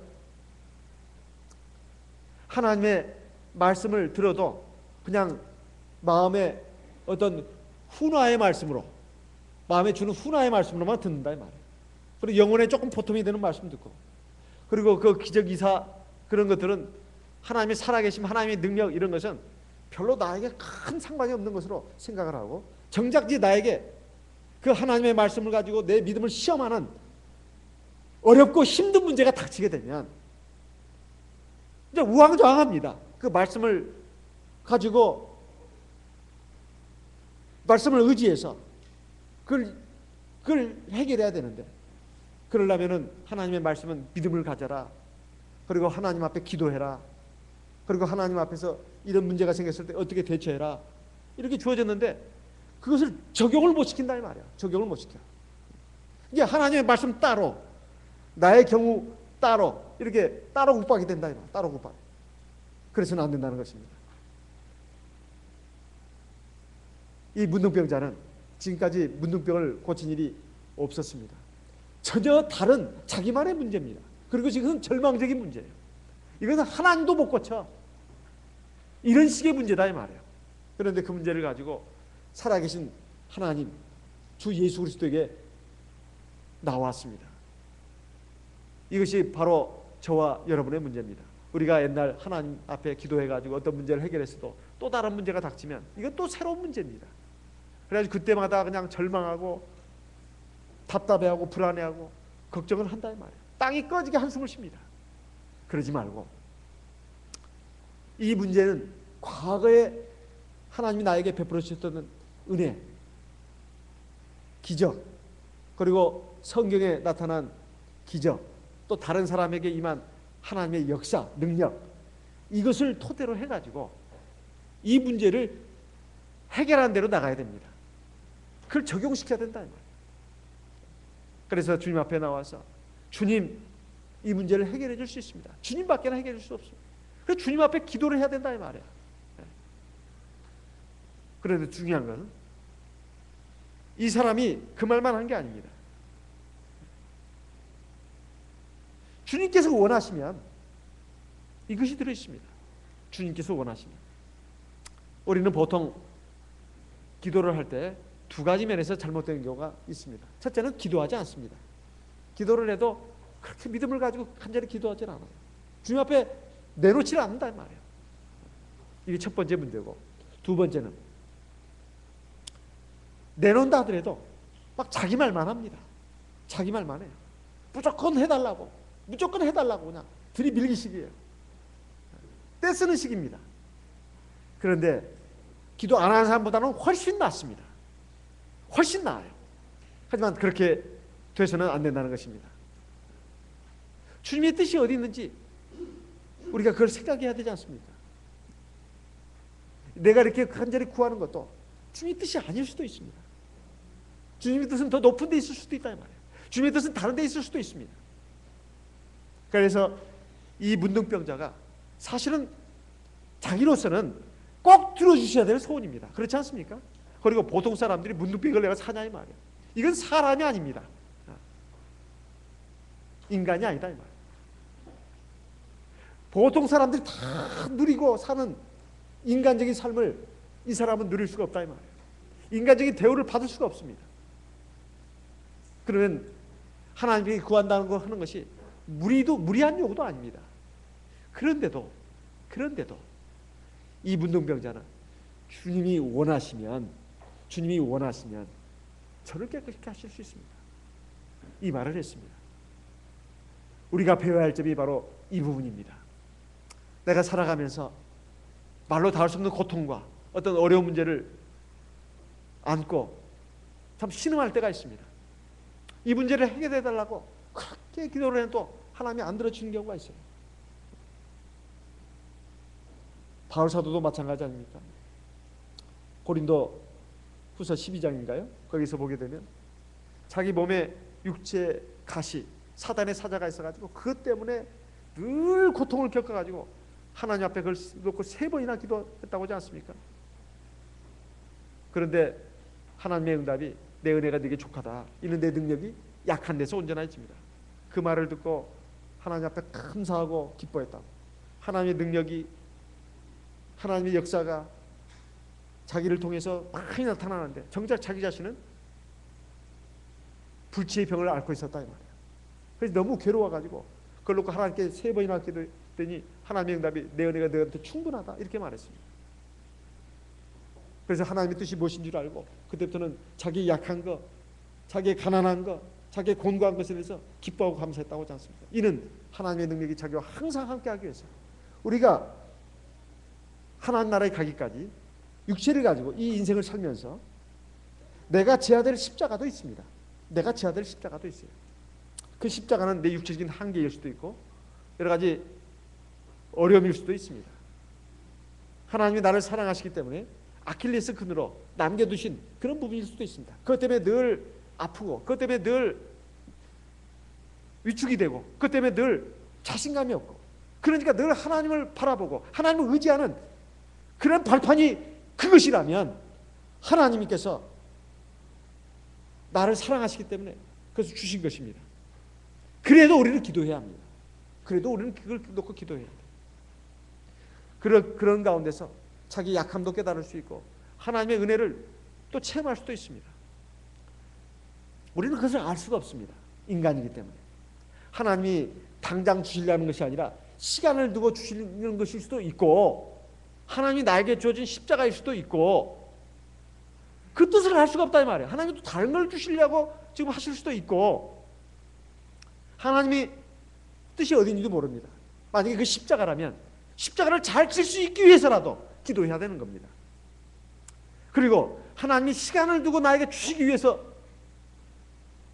하나님의 말씀을 들어도 그냥 마음에 어떤 훈화의 말씀으로 마음에 주는 훈화의 말씀으로만 듣는다 이 말이에요. 그리고 영혼에 조금 보탬이 되는 말씀 듣고 그리고 그 기적이사 그런 것들은 하나님의 살아계심 하나님의 능력 이런 것은 별로 나에게 큰 상관이 없는 것으로 생각을 하고 정작 나에게 그 하나님의 말씀을 가지고 내 믿음을 시험하는 어렵고 힘든 문제가 닥치게 되면 이제 우왕좌왕합니다. 그 말씀을 가지고 말씀을 의지해서 그걸 해결해야 되는데, 그러려면은 하나님의 말씀은 믿음을 가져라, 그리고 하나님 앞에 기도해라, 그리고 하나님 앞에서 이런 문제가 생겼을 때 어떻게 대처해라, 이렇게 주어졌는데 그것을 적용을 못 시킨다 이 말이야. 적용을 못 시켜. 이게 하나님의 말씀 따로, 나의 경우 따로, 이렇게 따로 국박이 된다 이 말이야. 따로 국박. 그래서는 안 된다는 것입니다. 이 문둥병자는 지금까지 문둥병을 고친 일이 없었습니다. 전혀 다른 자기만의 문제입니다. 그리고 지금 절망적인 문제예요. 이것은 하나님도 못 고쳐. 이런 식의 문제다 이 말이에요. 그런데 그 문제를 가지고 살아계신 하나님, 주 예수 그리스도에게 나왔습니다. 이것이 바로 저와 여러분의 문제입니다. 우리가 옛날 하나님 앞에 기도해가지고 어떤 문제를 해결했어도 또 다른 문제가 닥치면 이건 또 새로운 문제입니다. 그래서 그때마다 그냥 절망하고 답답해하고 불안해하고 걱정을 한다 이 말이에요. 땅이 꺼지게 한숨을 쉽니다. 그러지 말고 이 문제는 과거에 하나님이 나에게 베풀어 주셨던 은혜, 기적, 그리고 성경에 나타난 기적, 또 다른 사람에게 임한 하나님의 역사, 능력, 이것을 토대로 해가지고 이 문제를 해결하는 대로 나가야 됩니다. 그걸 적용시켜야 된다 이 말이에요. 그래서 주님 앞에 나와서 주님, 이 문제를 해결해 줄 수 있습니다. 주님밖에는 해결해 줄 수 없습니다. 그래서 주님 앞에 기도를 해야 된다 이 말이에요. 그런데 중요한 것은 이 사람이 그 말만 한 게 아닙니다. 주님께서 원하시면 이것이 들어있습니다. 주님께서 원하시면. 우리는 보통 기도를 할 때 두 가지 면에서 잘못된 경우가 있습니다. 첫째는 기도하지 않습니다. 기도를 해도 그렇게 믿음을 가지고 간절히 기도하지 않아요. 주님 앞에 내놓지 않는다 말이에요. 이게 첫 번째 문제고, 두 번째는 내놓는다 하더라도 막 자기 말만 합니다. 자기 말만 해요. 무조건 해달라고 그냥 들이밀기식이에요. 떼쓰는 식입니다. 그런데 기도 안 하는 사람보다는 훨씬 낫습니다. 훨씬 나아요. 하지만 그렇게 돼서는 안 된다는 것입니다. 주님의 뜻이 어디 있는지 우리가 그걸 생각해야 되지 않습니까? 내가 이렇게 간절히 구하는 것도 주님의 뜻이 아닐 수도 있습니다. 주님의 뜻은 더 높은 데 있을 수도 있다 말이에요. 주님의 뜻은 다른 데 있을 수도 있습니다. 그래서 이 문둥병자가 사실은 자기로서는 꼭 들어주셔야 될 소원입니다. 그렇지 않습니까? 그리고 보통 사람들이 문둥병을 내가 사냐 이 말이에요. 이건 사람이 아닙니다. 인간이 아니다 이 말이에요. 보통 사람들이 다 누리고 사는 인간적인 삶을 이 사람은 누릴 수가 없다 이 말이에요. 인간적인 대우를 받을 수가 없습니다. 그러면 하나님께 구한다는 거 하는 것이 무리한 요구도 아닙니다. 그런데도 이 문둥병자는 주님이 원하시면 저를 깨끗이 하실 수 있습니다. 이 말을 했습니다. 우리가 배워야 할 점이 바로 이 부분입니다. 내가 살아가면서 말로 닿을 수 없는 고통과 어떤 어려운 문제를 안고 참 신음할 때가 있습니다. 이 문제를 해결해 달라고 그렇게 기도를 해도 하나님이 안 들어주는 경우가 있어요. 바울 사도도 마찬가지 아닙니까? 고린도 후서 12장인가요? 거기서 보게 되면 자기 몸에 육체 가시, 사단의 사자가 있어가지고 그것 때문에 늘 고통을 겪어가지고 하나님 앞에 그걸 놓고 3번이나 기도했다고 하지 않습니까? 그런데 하나님의 응답이 내 은혜가 네게 족하다. 이는 내 능력이 약한 데서 온전해집니다. 그 말을 듣고 하나님 앞에 감사하고 기뻐했다고. 하나님의 능력이, 하나님의 역사가 자기를 통해서 많이 나타나는데 정작 자기 자신은 불치의 병을 앓고 있었다 이 말이에요. 그래서 너무 괴로워가지고 그걸 놓고 하나님께 3번이나 기도했더니 하나님의 응답이 내 은혜가 너한테 충분하다 이렇게 말했습니다. 그래서 하나님의 뜻이 무엇인 줄 알고 그때부터는 자기 약한 거, 자기의 가난한 것, 자기의 곤고한 것에 대해서 기뻐하고 감사했다고 하지 않습니까? 이는 하나님의 능력이 자기와 항상 함께하기 위해서 우리가 하나님 나라에 가기까지 육체를 가지고 이 인생을 살면서 내가 져야 될 십자가도 있습니다. 내가 져야 될 십자가도 있어요. 그 십자가는 내 육체적인 한계일 수도 있고 여러 가지 어려움일 수도 있습니다. 하나님이 나를 사랑하시기 때문에 아킬레스 근으로 남겨두신 그런 부분일 수도 있습니다. 그것 때문에 늘 아프고 그것 때문에 늘 위축이 되고 그것 때문에 늘 자신감이 없고 그러니까 늘 하나님을 바라보고 하나님을 의지하는 그런 발판이 그것이라면 하나님께서 나를 사랑하시기 때문에 그래서 주신 것입니다. 그래도 우리는 기도해야 합니다. 그래도 우리는 그걸 놓고 기도해야 합니다. 그런 가운데서 자기 약함도 깨달을 수 있고 하나님의 은혜를 또 체험할 수도 있습니다. 우리는 그것을 알 수가 없습니다. 인간이기 때문에. 하나님이 당장 주시려는 것이 아니라 시간을 두고 주시는 것일 수도 있고 하나님이 나에게 주어진 십자가일 수도 있고 그 뜻을 알 수가 없다 이 말이에요. 하나님이 또 다른 걸 주시려고 지금 하실 수도 있고 하나님이 뜻이 어딘지도 모릅니다. 만약에 그 십자가라면 십자가를 잘 질 수 있기 위해서라도 기도해야 되는 겁니다. 그리고 하나님이 시간을 두고 나에게 주시기 위해서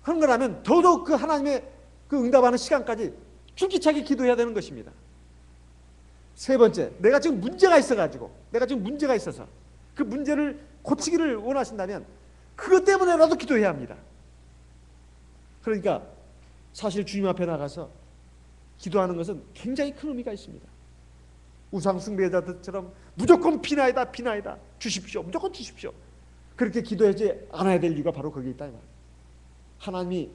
하는 거라면 더더욱 그 하나님의 그 응답하는 시간까지 줄기차게 기도해야 되는 것입니다. 세 번째, 내가 지금 문제가 있어서 그 문제를 고치기를 원하신다면 그것 때문에라도 기도해야 합니다. 그러니까 사실 주님 앞에 나가서 기도하는 것은 굉장히 큰 의미가 있습니다. 우상 숭배자들처럼 무조건 비나이다 주십시오, 무조건 주십시오, 그렇게 기도하지 않아야 될 이유가 바로 거기에 있다 이 말이에요. 하나님이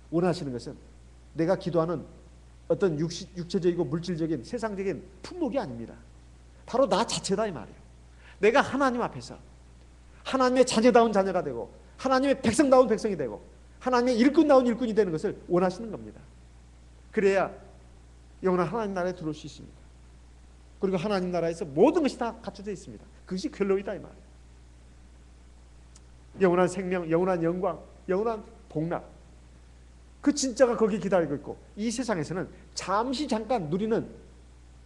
원하시는 것은 내가 기도하는 어떤 육체적이고 물질적인 세상적인 품목이 아닙니다. 바로 나 자체다 이 말이에요. 내가 하나님 앞에서 하나님의 자녀다운 자녀가 되고 하나님의 백성다운 백성이 되고 하나님의 일꾼다운 일꾼이 되는 것을 원하시는 겁니다. 그래야 영원한 하나님 나라에 들어올 수 있습니다. 그리고 하나님 나라에서 모든 것이 다 갖춰져 있습니다. 그것이 궤로이다 이 말이에요. 영원한 생명, 영원한 영광, 영원한 복락, 그 진짜가 거기 기다리고 있고 이 세상에서는 잠시 잠깐 누리는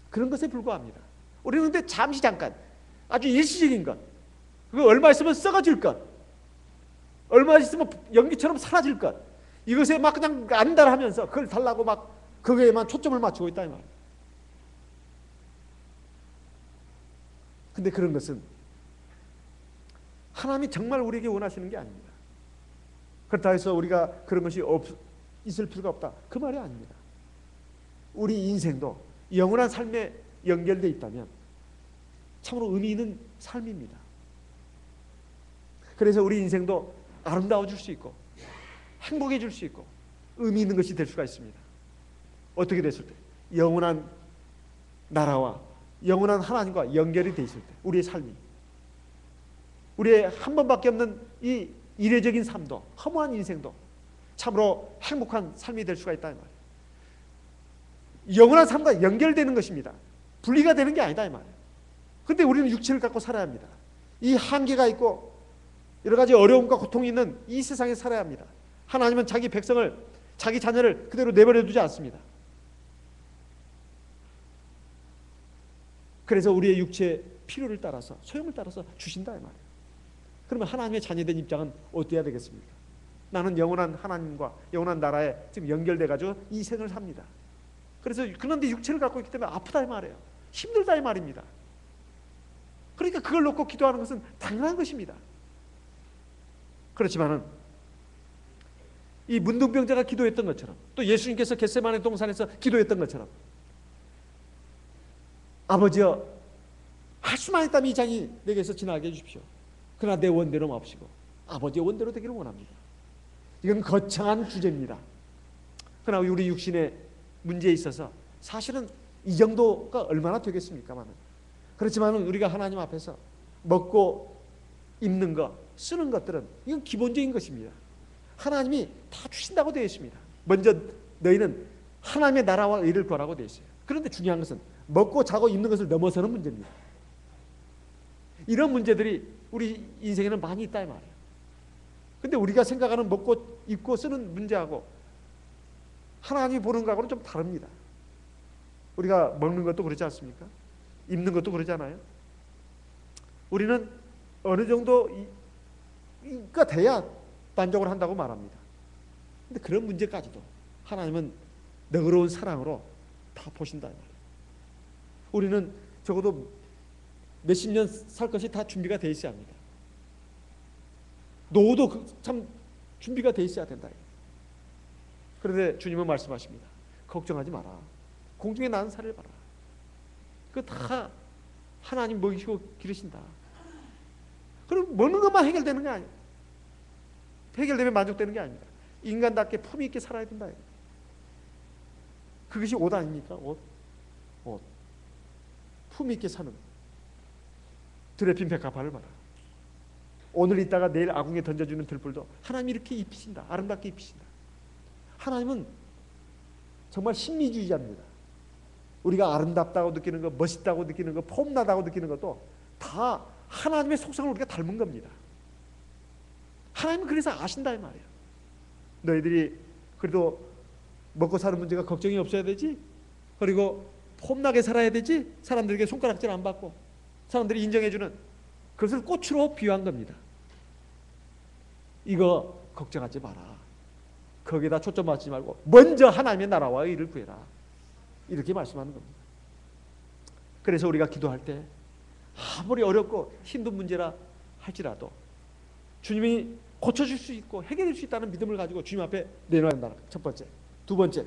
그런 것에 불과합니다. 우리는 근데 잠시 잠깐 아주 일시적인 것, 그거 얼마 있으면 썩어질 것, 얼마 있으면 연기처럼 사라질 것, 이것에 막 그냥 안달하면서 그걸 달라고 막 거기에만 초점을 맞추고 있다 이 말이에요. 근데 그런 것은 하나님이 정말 우리에게 원하시는 게 아닙니다. 그렇다 해서 우리가 그런 것이 있을 필요가 없다, 그 말이 아닙니다. 우리 인생도 영원한 삶에 연결되어 있다면 참으로 의미 있는 삶입니다. 그래서 우리 인생도 아름다워질 수 있고 행복해질 수 있고 의미 있는 것이 될 수가 있습니다. 어떻게 됐을 때? 영원한 나라와 영원한 하나님과 연결이 되어 있을 때 우리의 삶이, 우리의 한 번밖에 없는 이 이례적인 삶도, 허무한 인생도 참으로 행복한 삶이 될 수가 있다 이 말이에요. 영원한 삶과 연결되는 것입니다. 분리가 되는 게 아니다 이 말이에요. 그런데 우리는 육체를 갖고 살아야 합니다. 이 한계가 있고 여러 가지 어려움과 고통이 있는 이 세상에 살아야 합니다. 하나님은 자기 백성을, 자기 자녀를 그대로 내버려 두지 않습니다. 그래서 우리의 육체의 필요를 따라서, 소용을 따라서 주신다 이 말이에요. 그러면 하나님의 자녀된 입장은 어때야 되겠습니까? 나는 영원한 하나님과 영원한 나라에 지금 연결돼가지고 이 생을 삽니다. 그런데 육체를 갖고 있기 때문에 아프다 이 말이에요. 힘들다 이 말입니다. 그러니까 그걸 놓고 기도하는 것은 당연한 것입니다. 그렇지만은 이 문둥병자가 기도했던 것처럼, 또 예수님께서 겟세마네 동산에서 기도했던 것처럼, 아버지여, 할 수만 있다면 이 잔이 내게서 지나게 해주십시오. 그러나 내 원대로 마옵시고 아버지의 원대로 되기를 원합니다. 이건 거창한 주제입니다. 그러나 우리 육신의 문제에 있어서 사실은 이 정도가 얼마나 되겠습니까만, 그렇지만 우리가 하나님 앞에서 먹고 입는 것, 쓰는 것들은 이건 기본적인 것입니다. 하나님이 다 주신다고 되어 있습니다. 먼저 너희는 하나님의 나라와 의를 구하라고 되어 있어요. 그런데 중요한 것은 먹고 자고 입는 것을 넘어서는 문제입니다. 이런 문제들이 우리 인생에는 많이 있다 이 말이에요. 근데 우리가 생각하는 먹고 입고 쓰는 문제하고 하나님이 보는 거하고는 좀 다릅니다. 우리가 먹는 것도 그렇지 않습니까? 입는 것도 그러잖아요. 우리는 어느 정도가 돼야 만족을 한다고 말합니다. 근데 그런 문제까지도 하나님은 너그러운 사랑으로 다 보신다 말이에요. 우리는 적어도 몇십 년 살 것이 다 준비가 돼 있어야 합니다. 노후도 참 준비가 돼 있어야 된다. 그런데 주님은 말씀하십니다. 걱정하지 마라. 공중에 나는 살을 봐라. 그거 다 하나님 먹이시고 기르신다. 그럼 먹는 것만 해결되는 게 아니에요. 해결되면 만족되는 게 아닙니다. 인간답게 품위 있게 살아야 된다. 그것이 옷 아닙니까? 옷. 품위 있게 사는 드레핀 백합화를 봐라. 오늘 있다가 내일 아궁에 던져주는 들불도 하나님이 이렇게 입히신다. 아름답게 입히신다. 하나님은 정말 신미주의자입니다. 우리가 아름답다고 느끼는 것, 멋있다고 느끼는 것, 폼나다고 느끼는 것도 다 하나님의 속성을 우리가 닮은 겁니다. 하나님은 그래서 아신다 이 말이에요. 너희들이 그래도 먹고 사는 문제가 걱정이 없어야 되지, 그리고 폼나게 살아야 되지, 사람들에게 손가락질 안 받고 사람들이 인정해주는 그것을 꽃으로 비유한 겁니다. 이거 걱정하지 마라. 거기에다 초점 맞추지 말고 먼저 하나님의 나라와 의를 구해라. 이렇게 말씀하는 겁니다. 그래서 우리가 기도할 때 아무리 어렵고 힘든 문제라 할지라도 주님이 고쳐줄 수 있고 해결할 수 있다는 믿음을 가지고 주님 앞에 내놓아야 한다. 첫 번째. 두 번째,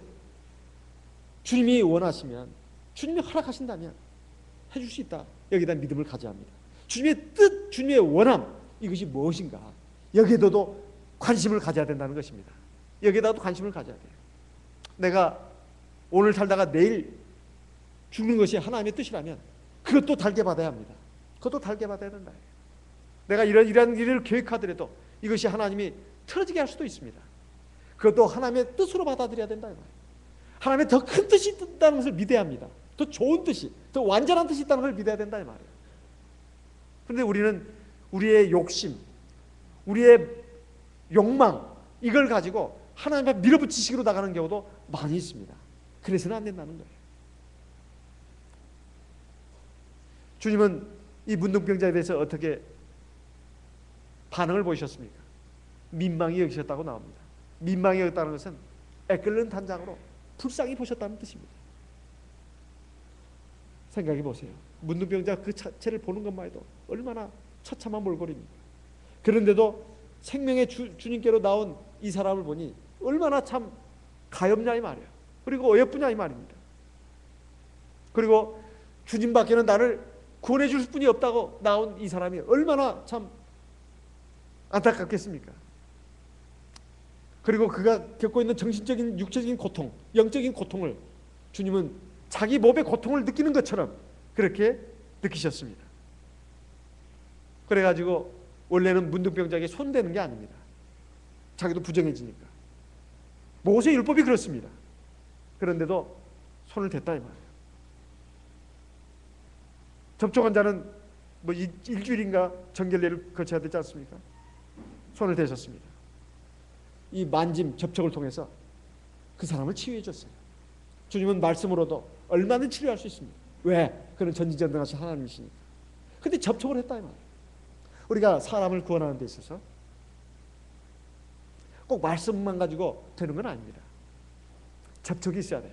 주님이 원하시면, 주님이 허락하신다면 해줄 수 있다. 여기다 믿음을 가져야 합니다. 주님의 뜻, 주님의 원함, 이것이 무엇인가, 여기에도 관심을 가져야 된다는 것입니다. 여기에다도 관심을 가져야 돼요. 내가 오늘 살다가 내일 죽는 것이 하나님의 뜻이라면 그것도 달게 받아야 합니다. 그것도 달게 받아야 된다. 내가 이런 일을 계획하더라도 이것이 하나님이 틀어지게 할 수도 있습니다. 그것도 하나님의 뜻으로 받아들여야 된다. 하나님의 더 큰 뜻이 있다는 것을 믿어야 합니다. 더 좋은 뜻이, 더 완전한 뜻이 있다는 걸 믿어야 된다 이 말이에요. 그런데 우리는 우리의 욕심, 우리의 욕망, 이걸 가지고 하나님 앞에 밀어붙이식으로 나가는 경우도 많이 있습니다. 그래서는 안 된다는 거예요. 주님은 이 문둥병자에 대해서 어떻게 반응을 보이셨습니까? 민망히 여기셨다고 나옵니다. 민망히 여겼다는 것은 애끓는 단장으로 불쌍히 보셨다는 뜻입니다. 생각해 보세요. 문둥병자 그 자체를 보는 것만 해도 얼마나 처참한 몰골입니까? 그런데도 생명의 주님께로 나온 이 사람을 보니 얼마나 참 가엾냐 이 말이에요. 그리고 어여쁘냐 이 말입니다. 그리고 주님밖에는 나를 구원해 줄 분이 없다고 나온 이 사람이 얼마나 참 안타깝겠습니까? 그리고 그가 겪고 있는 정신적인, 육체적인 고통, 영적인 고통을 주님은 자기 몸의 고통을 느끼는 것처럼 그렇게 느끼셨습니다. 그래가지고 원래는 문둥병자에게 손대는 게 아닙니다. 자기도 부정해지니까. 모세 율법이 그렇습니다. 그런데도 손을 댔다 이 말이에요. 접촉한 자는 뭐 일주일인가 정결례를 거쳐야 되지 않습니까? 손을 대셨습니다. 이 만짐, 접촉을 통해서 그 사람을 치유해 줬어요. 주님은 말씀으로도 얼마든지 치료할 수 있습니다. 왜? 그는 전지전능하신 하나님이시니까. 근데 접촉을 했다 이 말이에요. 우리가 사람을 구원하는 데 있어서 꼭 말씀만 가지고 되는 건 아닙니다. 접촉이 있어야 돼요.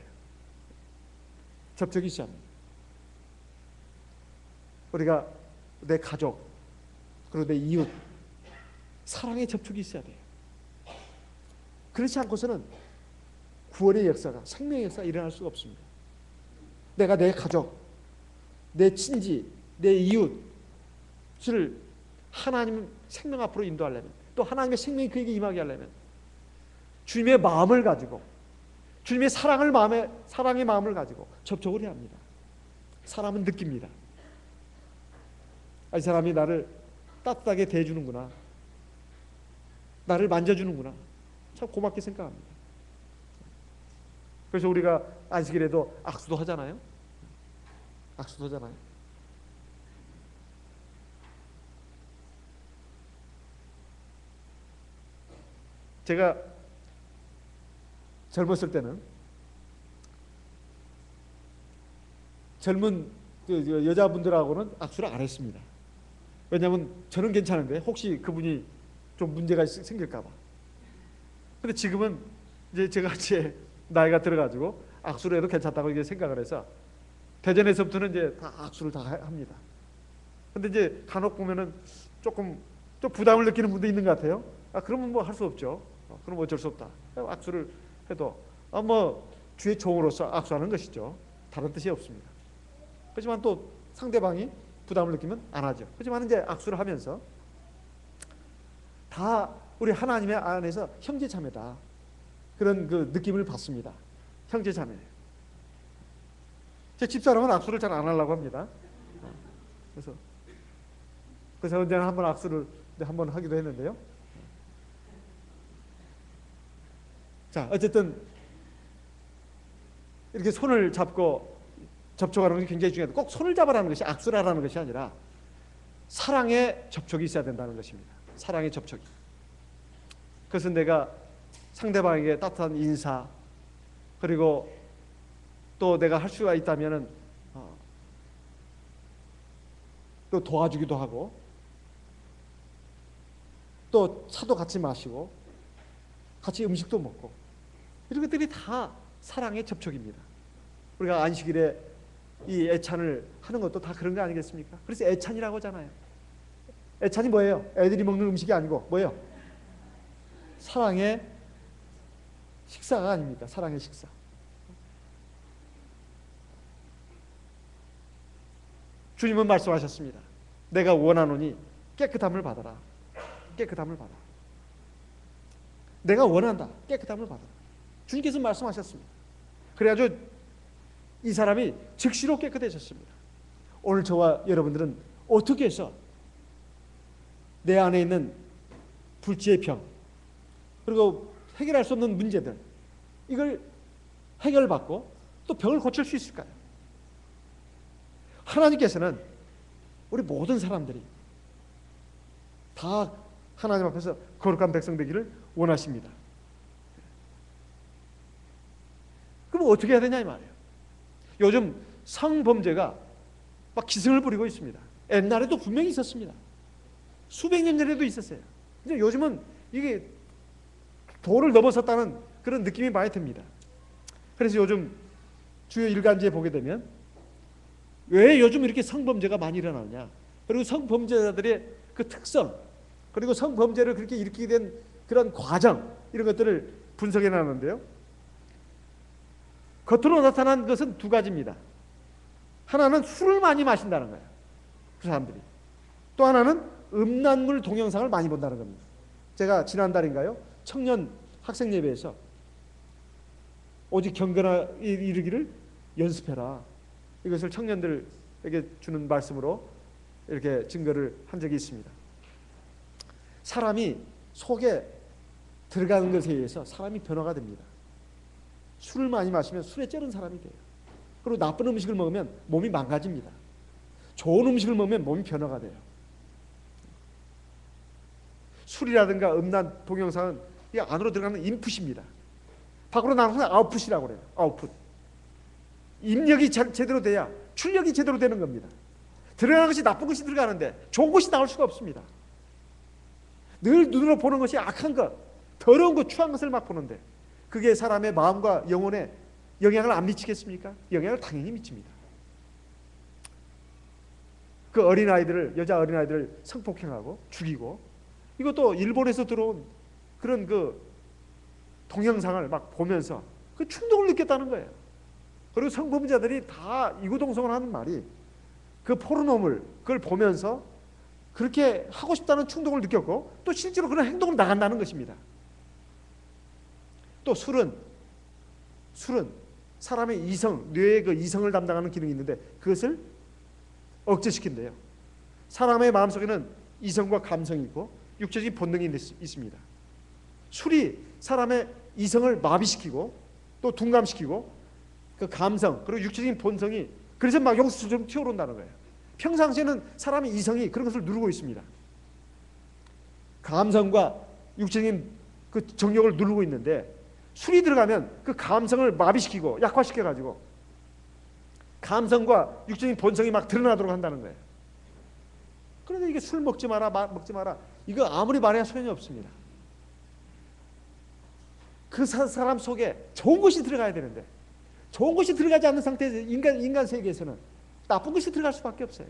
접촉이 있어야 합니다. 우리가 내 가족, 그리고 내 이웃, 사랑의 접촉이 있어야 돼요. 그렇지 않고서는 구원의 역사가, 생명의 역사가 일어날 수가 없습니다. 내가 내 가족, 내 친지, 내 이웃을 하나님 생명 앞으로 인도하려면, 또 하나님의 생명이 그에게 임하게 하려면 주님의 마음을 가지고, 주님의 사랑의 마음을 가지고 접촉을 해야 합니다. 사람은 느낍니다. 이 사람이 나를 따뜻하게 대해주는구나, 나를 만져주는구나, 참 고맙게 생각합니다. 그래서 우리가 안식일에도 악수도 하잖아요. 악수도 하잖아요. 제가 젊었을 때는 젊은 여자분들하고는 악수를 안 했습니다. 왜냐하면 저는 괜찮은데 혹시 그분이 좀 문제가 생길까 봐. 근데 지금은 이제 제가 나이가 들어가지고 악수를 해도 괜찮다고 이게 생각을 해서 대전에서부터는 이제 다 악수를 다 합니다. 근데 이제 간혹 보면은 조금 좀 부담을 느끼는 분도 있는 것 같아요. 그러면 뭐 할 수 없죠. 그럼 어쩔 수 없다. 악수를 해도 뭐 주의 종으로서 악수하는 것이죠. 다른 뜻이 없습니다. 하지만 또 상대방이 부담을 느끼면 안 하죠. 하지만 이제 악수를 하면서 다 우리 하나님의 안에서 형제자매다, 그런 그 느낌을 받습니다. 형제자매. 제 집사람은 악수를 잘 안 하려고 합니다. 그래서 언제나 한번 악수를 한번 하기도 했는데요. 자, 어쨌든 이렇게 손을 잡고 접촉하는 것이 굉장히 중요하다. 꼭 손을 잡아라는 것이 악수라는 것이 아니라 사랑의 접촉이 있어야 된다는 것입니다. 사랑의 접촉이. 그것은 내가 상대방에게 따뜻한 인사, 그리고 또 내가 할 수가 있다면은 또 도와주기도 하고, 또 차도 같이 마시고 같이 음식도 먹고, 이런 것들이 다 사랑의 접촉입니다. 우리가 안식일에 이 애찬을 하는 것도 다 그런 거 아니겠습니까? 그래서 애찬이라고 하잖아요. 애찬이 뭐예요? 애들이 먹는 음식이 아니고 뭐예요? 사랑의 식사가 아닙니까? 사랑의 식사. 주님은 말씀하셨습니다. 내가 원하노니 깨끗함을 받아라. 깨끗함을 받아라. 내가 원한다. 깨끗함을 받아라. 주님께서 말씀하셨습니다. 그래가지고 이 사람이 즉시로 깨끗해졌습니다. 오늘 저와 여러분들은 어떻게 해서 내 안에 있는 불치의 병, 그리고 해결할 수 없는 문제들, 이걸 해결받고 또 병을 고칠 수 있을까요? 하나님께서는 우리 모든 사람들이 다 하나님 앞에서 거룩한 백성 되기를 원하십니다. 그럼 어떻게 해야 되냐 이 말이에요. 요즘 성범죄가 막 기승을 부리고 있습니다. 옛날에도 분명히 있었습니다. 수백 년 전에도 있었어요. 근데 요즘은 이게 도를 넘어섰다는 그런 느낌이 많이 듭니다. 그래서 요즘 주요 일간지에 보게 되면 왜 요즘 이렇게 성범죄가 많이 일어나느냐, 그리고 성범죄자들의 그 특성, 그리고 성범죄를 그렇게 일으키게 된 그런 과정, 이런 것들을 분석해 나가는데요. 겉으로 나타난 것은 두 가지입니다. 하나는 술을 많이 마신다는 거예요, 그 사람들이. 또 하나는 음란물 동영상을 많이 본다는 겁니다. 제가 지난달인가요? 청년 학생 예배에서 오직 경건에 이르기를 연습해라, 이것을 청년들에게 주는 말씀으로 이렇게 증거를 한 적이 있습니다. 사람이 속에 들어가는 것에 의해서 사람이 변화가 됩니다. 술을 많이 마시면 술에 쩔은 사람이 돼요. 그리고 나쁜 음식을 먹으면 몸이 망가집니다. 좋은 음식을 먹으면 몸이 변화가 돼요. 술이라든가 음란 동영상은 이 안으로 들어가는 인풋입니다. 밖으로 나가는 아웃풋이라고 그래요. 아웃풋. 입력이 제대로 돼야 출력이 제대로 되는 겁니다. 들어가는 것이 나쁜 것이 들어가는데 좋은 것이 나올 수가 없습니다. 늘 눈으로 보는 것이 악한 것, 더러운 것, 추한 것을 막 보는데 그게 사람의 마음과 영혼에 영향을 안 미치겠습니까? 영향을 당연히 미칩니다. 그 어린아이들을, 여자 어린아이들을 성폭행하고 죽이고, 이것도 일본에서 들어온 그런 그 동영상을 막 보면서 그 충동을 느꼈다는 거예요. 그리고 성범죄자들이 다 이구동성을 하는 말이 그 포르노물 그걸 보면서 그렇게 하고 싶다는 충동을 느꼈고 또 실제로 그런 행동으로 나간다는 것입니다. 또 술은 사람의 이성, 뇌의 그 이성을 담당하는 기능이 있는데 그것을 억제시킨대요. 사람의 마음속에는 이성과 감성이 있고 육체적인 본능이 있습니다. 술이 사람의 이성을 마비시키고 또 둔감시키고 그 감성 그리고 육체적인 본성이 그래서 막 용수처럼 튀어오른다는 거예요. 평상시에는 사람의 이성이 그런 것을 누르고 있습니다. 감성과 육체적인 그 정욕을 누르고 있는데 술이 들어가면 그 감성을 마비시키고 약화시켜가지고 감성과 육적인 본성이 막 드러나도록 한다는 거예요. 그런데 이게 술 먹지 마라, 먹지 마라, 이거 아무리 말해야 소용이 없습니다. 그 사람 속에 좋은 것이 들어가야 되는데 좋은 것이 들어가지 않는 상태에서 인간 세계에서는 나쁜 것이 들어갈 수밖에 없어요.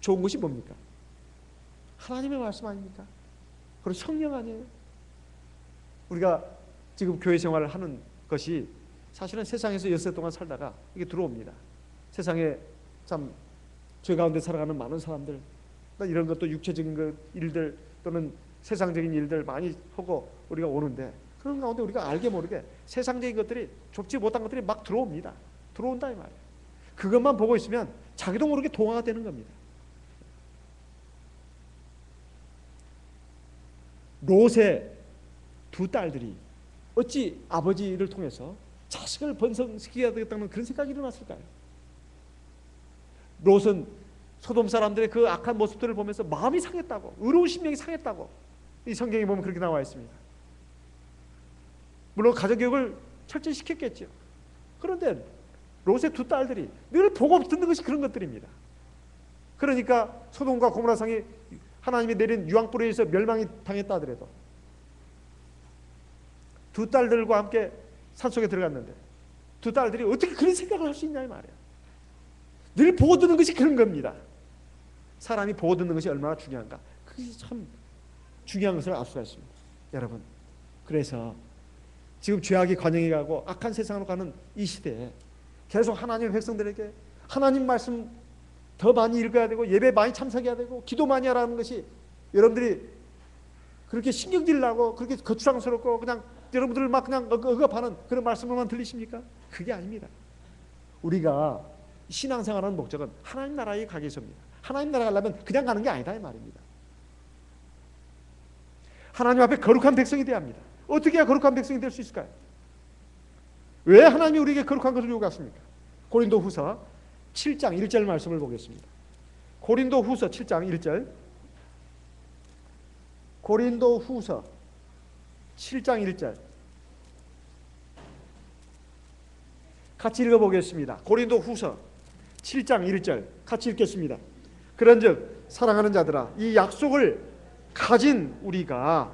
좋은 것이 뭡니까? 하나님의 말씀 아닙니까? 그리고 성령 아니에요? 우리가 지금 교회 생활을 하는 것이 사실은 세상에서 엿새 동안 살다가 이게 들어옵니다. 세상에 참 죄 가운데 살아가는 많은 사람들, 이런 것도 육체적인 일들 또는 세상적인 일들 많이 하고 우리가 오는데, 그런 가운데 우리가 알게 모르게 세상적인 것들이, 좁지 못한 것들이 막 들어옵니다. 들어온다 이 말이에요. 그것만 보고 있으면 자기도 모르게 동화가 되는 겁니다. 롯의 두 딸들이 어찌 아버지를 통해서 자식을 번성시켜야 되겠다는 그런 생각이 일어났을까요? 롯은 소돔 사람들의 그 악한 모습들을 보면서 마음이 상했다고, 의로운 심령이 상했다고 이 성경에 보면 그렇게 나와 있습니다. 물론 가정교육을 철저히 시켰겠죠. 그런데 롯의 두 딸들이 늘 보고 듣는 것이 그런 것들입니다. 그러니까 소돔과 고모라 성이 하나님이 내린 유황불에 의해서 멸망이 당했다 하더라도 두 딸들과 함께 산속에 들어갔는데 두 딸들이 어떻게 그런 생각을 할 수 있냐 이 말이에요. 늘 보고 듣는 것이 그런 겁니다. 사람이 보고 듣는 것이 얼마나 중요한가, 그게 참 중요한 것을 알 수가 있습니다. 여러분, 그래서 지금 죄악이 관영해 가고 악한 세상으로 가는 이 시대에 계속 하나님의 백성들에게 하나님 말씀 더 많이 읽어야 되고 예배 많이 참석해야 되고 기도 많이 하라는 것이, 여러분들이 그렇게 신경질 나고 그렇게 거추장스럽고 그냥 여러분들 막 그냥 억압하는 그런 말씀으로만 들리십니까? 그게 아닙니다. 우리가 신앙생활하는 목적은 하나님 나라에 가기 위해서입니다. 하나님 나라 가려면 그냥 가는 게 아니다 이 말입니다. 하나님 앞에 거룩한 백성이 되어야 합니다. 어떻게 해야 거룩한 백성이 될 수 있을까요? 왜 하나님이 우리에게 거룩한 것을 요구하십니까? 고린도후서 7장 1절 말씀을 보겠습니다. 고린도후서 7장 1절. 고린도후서 7장 1절 같이 읽어보겠습니다. 고린도후서 7장 1절 같이 읽겠습니다. 그런즉 사랑하는 자들아, 이 약속을 가진 우리가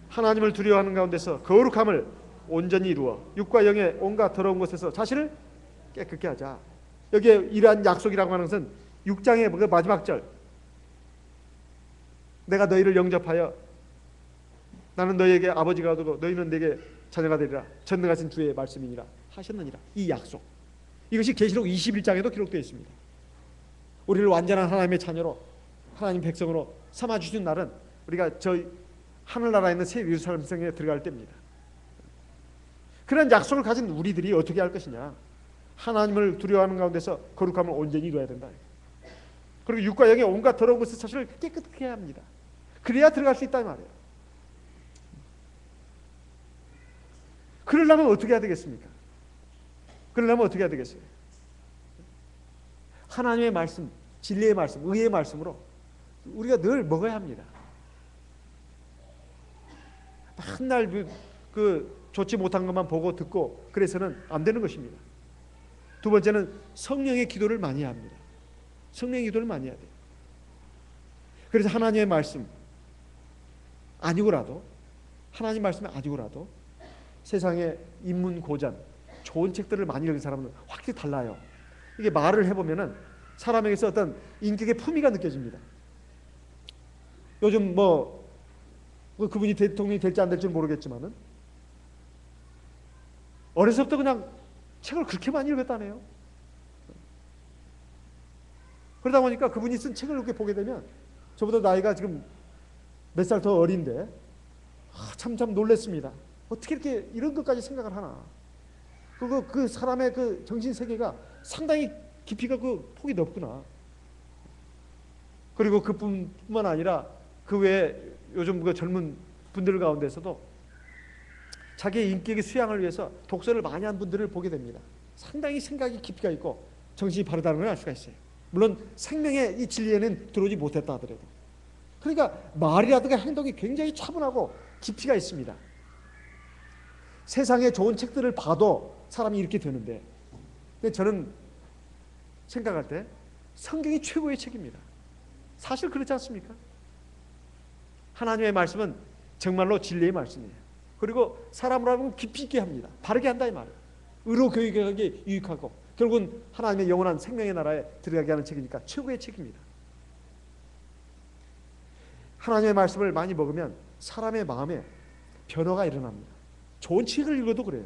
하나님을 두려워하는 가운데서 거룩함을 온전히 이루어 육과 영의 온갖 더러운 것에서 자신을 깨끗게 하자. 여기에 이러한 약속이라고 하는 것은 6장의 마지막 절, 내가 너희를 영접하여 나는 너희에게 아버지가 되고 너희는 내게 자녀가 되리라, 전능하신 주의 말씀이니라 하셨느니라. 이 약속, 이것이 계시록 21장에도 기록되어 있습니다. 우리를 완전한 하나님의 자녀로, 하나님 백성으로 삼아주신 날은 우리가 저 하늘나라에 있는 새 예루살렘 성에 들어갈 때입니다. 그런 약속을 가진 우리들이 어떻게 할 것이냐, 하나님을 두려워하는 가운데서 거룩함을 온전히 이루어야 된다. 그리고 육과 영의 온갖 더러운 것을 사실 깨끗하게 해야 합니다. 그래야 들어갈 수 있다 말이에요. 그러려면 어떻게 해야 되겠습니까? 그러려면 어떻게 해야 되겠어요? 하나님의 말씀, 진리의 말씀, 의의 말씀으로 우리가 늘 먹어야 합니다. 맨날 좋지 못한 것만 보고 듣고 그래서는 안 되는 것입니다. 두 번째는 성령의 기도를 많이 해야 합니다. 성령의 기도를 많이 해야 돼요. 그래서 하나님의 말씀 아니고라도, 하나님 말씀이 아니고라도 세상의 인문 고전 좋은 책들을 많이 읽은 사람은 확실히 달라요. 이게 말을 해보면은 사람에게서 어떤 인격의 품위가 느껴집니다. 요즘 그분이 대통령이 될지 안 될지 모르겠지만은 어려서부터 그냥 책을 그렇게 많이 읽었다네요. 그러다 보니까 그분이 쓴 책을 이렇게 보게 되면 저보다 나이가 지금 몇 살 더 어린데 참 놀랬습니다. 어떻게 이렇게 이런 것까지 생각을 하나. 그 사람의 그 정신 세계가 상당히 깊이가 폭이 넓구나. 그리고 그뿐만 아니라 그 외에 요즘 젊은 분들 가운데서도 자기의 인격의 수양을 위해서 독서를 많이 한 분들을 보게 됩니다. 상당히 생각이 깊이가 있고 정신이 바르다는 걸 알 수가 있어요. 물론 생명의 이 진리에는 들어오지 못했다 하더라도. 그러니까 말이라든가 행동이 굉장히 차분하고 깊이가 있습니다. 세상에 좋은 책들을 봐도 사람이 이렇게 되는데, 근데 저는 생각할 때 성경이 최고의 책입니다. 사실 그렇지 않습니까? 하나님의 말씀은 정말로 진리의 말씀이에요. 그리고 사람을 하면 깊이 있게 합니다. 바르게 한다 이 말이에요. 의로 교육하게 유익하고 결국은 하나님의 영원한 생명의 나라에 들어가게 하는 책이니까 최고의 책입니다. 하나님의 말씀을 많이 먹으면 사람의 마음에 변화가 일어납니다. 좋은 책을 읽어도 그래요.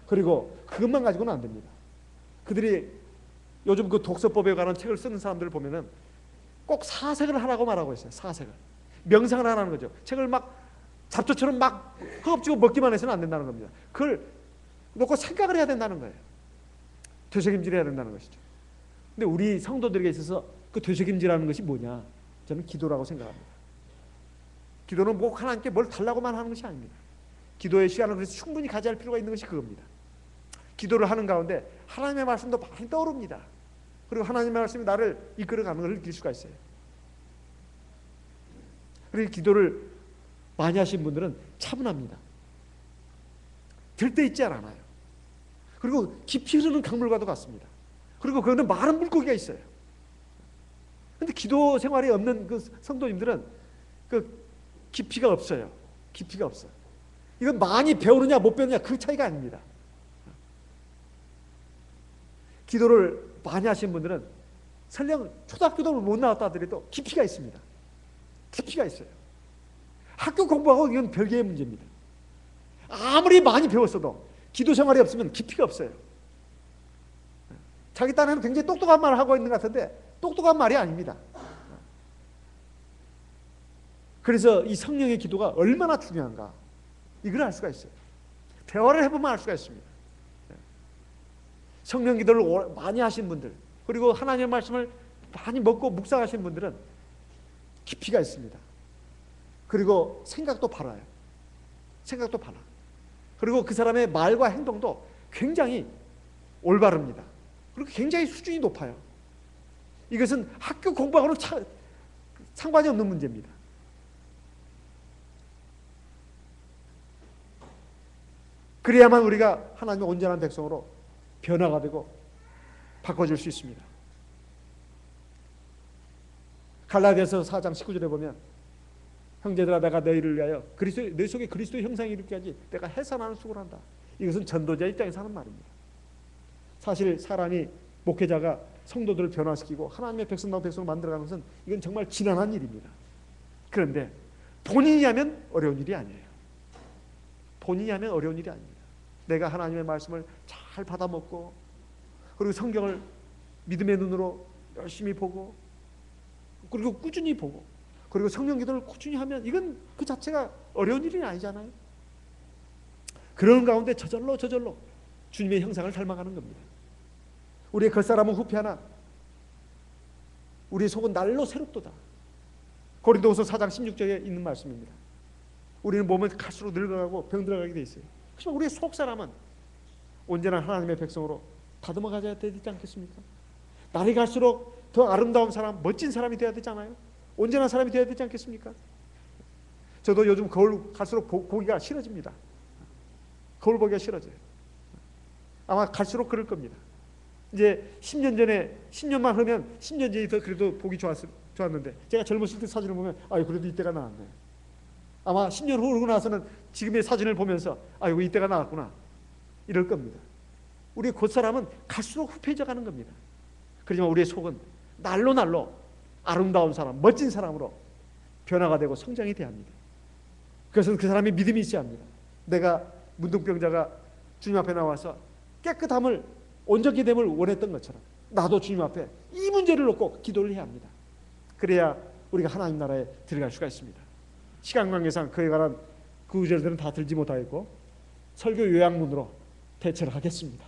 그리고 그것만 가지고는 안 됩니다. 그들이 요즘 그 독서법에 관한 책을 쓰는 사람들을 보면은 꼭 사색을 하라고 말하고 있어요. 사색을. 명상을 하라는 거죠. 책을 막 잡초처럼 막 허겁지겁 먹기만 해서는 안 된다는 겁니다. 그걸 놓고 생각을 해야 된다는 거예요. 되새김질해야 된다는 것이죠. 근데 우리 성도들에게 있어서 그 되새김질하는 것이 뭐냐? 저는 기도라고 생각합니다. 기도는 뭐 하나님께 뭘 달라고만 하는 것이 아닙니다. 기도의 시간을 그래서 충분히 가져야 할 필요가 있는 것이 그겁니다. 기도를 하는 가운데 하나님의 말씀도 많이 떠오릅니다. 그리고 하나님의 말씀이 나를 이끌어가는 것을 느낄 수가 있어요. 그리고 기도를 많이 하신 분들은 차분합니다. 들떠있지 않아요. 그리고 깊이 흐르는 강물과도 같습니다. 그리고 그거는 많은 물고기가 있어요. 그런데 기도 생활이 없는 그 성도님들은 그 깊이가 없어요. 깊이가 없어요. 이건 많이 배우느냐 못 배우느냐 그 차이가 아닙니다. 기도를 많이 하신 분들은 설령 초등학교도 못 나왔다 하더라도 깊이가 있습니다. 깊이가 있어요. 학교 공부하고 이건 별개의 문제입니다. 아무리 많이 배웠어도 기도 생활이 없으면 깊이가 없어요. 자기 딴에는 굉장히 똑똑한 말을 하고 있는 것 같은데 똑똑한 말이 아닙니다. 그래서 이 성령의 기도가 얼마나 중요한가 이걸 알 수가 있어요. 대화를 해보면 알 수가 있습니다. 성령 기도를 많이 하신 분들 그리고 하나님의 말씀을 많이 먹고 묵상하신 분들은 깊이가 있습니다. 그리고 생각도 바라요. 생각도 바라. 그리고 그 사람의 말과 행동도 굉장히 올바릅니다. 그리고 굉장히 수준이 높아요. 이것은 학교 공부하고는 상관이 없는 문제입니다. 그래야만 우리가 하나님의 온전한 백성으로 변화가 되고 바꿔줄 수 있습니다. 갈라디아서 4장 19절에 보면 형제들아 내가 너희를 위하여 내 속에 그리스도의 형상이 이르게까지 내가 해산하는 수고를 한다. 이것은 전도자 입장에서 하는 말입니다. 사실 사람이 목회자가 성도들을 변화시키고 하나님의 백성다운 백성을 만들어가는 것은 이건 정말 지난한 일입니다. 그런데 본인이 하면 어려운 일이 아니에요. 본인이 하면 어려운 일이 아닙니다. 내가 하나님의 말씀을 잘 받아먹고 그리고 성경을 믿음의 눈으로 열심히 보고 그리고 꾸준히 보고 그리고 성령 기도를 꾸준히 하면 이건 그 자체가 어려운 일이 아니잖아요. 그런 가운데 저절로 주님의 형상을 닮아가는 겁니다. 우리의 겉사람은 후패하나 우리의 속은 날로 새롭도다. 고린도후서 4장 16절에 있는 말씀입니다. 우리는 몸은 갈수록 늙어가고 병들어가게 돼 있어요. 하지만 우리의 속사람은 언제나 하나님의 백성으로 다듬어 가져야 되지 않겠습니까? 날이 갈수록 더 아름다운 사람, 멋진 사람이 되어야 되잖아요. 온전한 사람이 되어야 되지 않겠습니까? 저도 요즘 거울 갈수록 보기가 싫어집니다. 거울 보기가 싫어져요. 아마 갈수록 그럴 겁니다. 이제 10년 전에 10년만 흐르면 10년 전이 더 그래도 보기 좋았는데 제가 젊었을 때 사진을 보면 아유 그래도 이때가 나았네. 아마 10년 흐르고 나서는 지금의 사진을 보면서 아이고 이때가 나았구나 이럴 겁니다. 우리 겉사람은 갈수록 후패져 가는 겁니다. 그렇지만 우리의 속은 날로 아름다운 사람, 멋진 사람으로 변화가 되고 성장이 돼야 합니다. 그래서 그 사람이 믿음이 있어야 합니다. 내가 문둥병자가 주님 앞에 나와서 깨끗함을 온전히 됨을 원했던 것처럼 나도 주님 앞에 이 문제를 놓고 기도를 해야 합니다. 그래야 우리가 하나님 나라에 들어갈 수가 있습니다. 시간 관계상 그에 관한 구절들은 다 들지 못하겠고 설교 요약문으로 대체를 하겠습니다.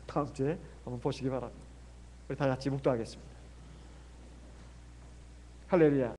다음 주에 한번 보시기 바랍니다. 우리 다 같이 묵도하겠습니다. 할렐루야.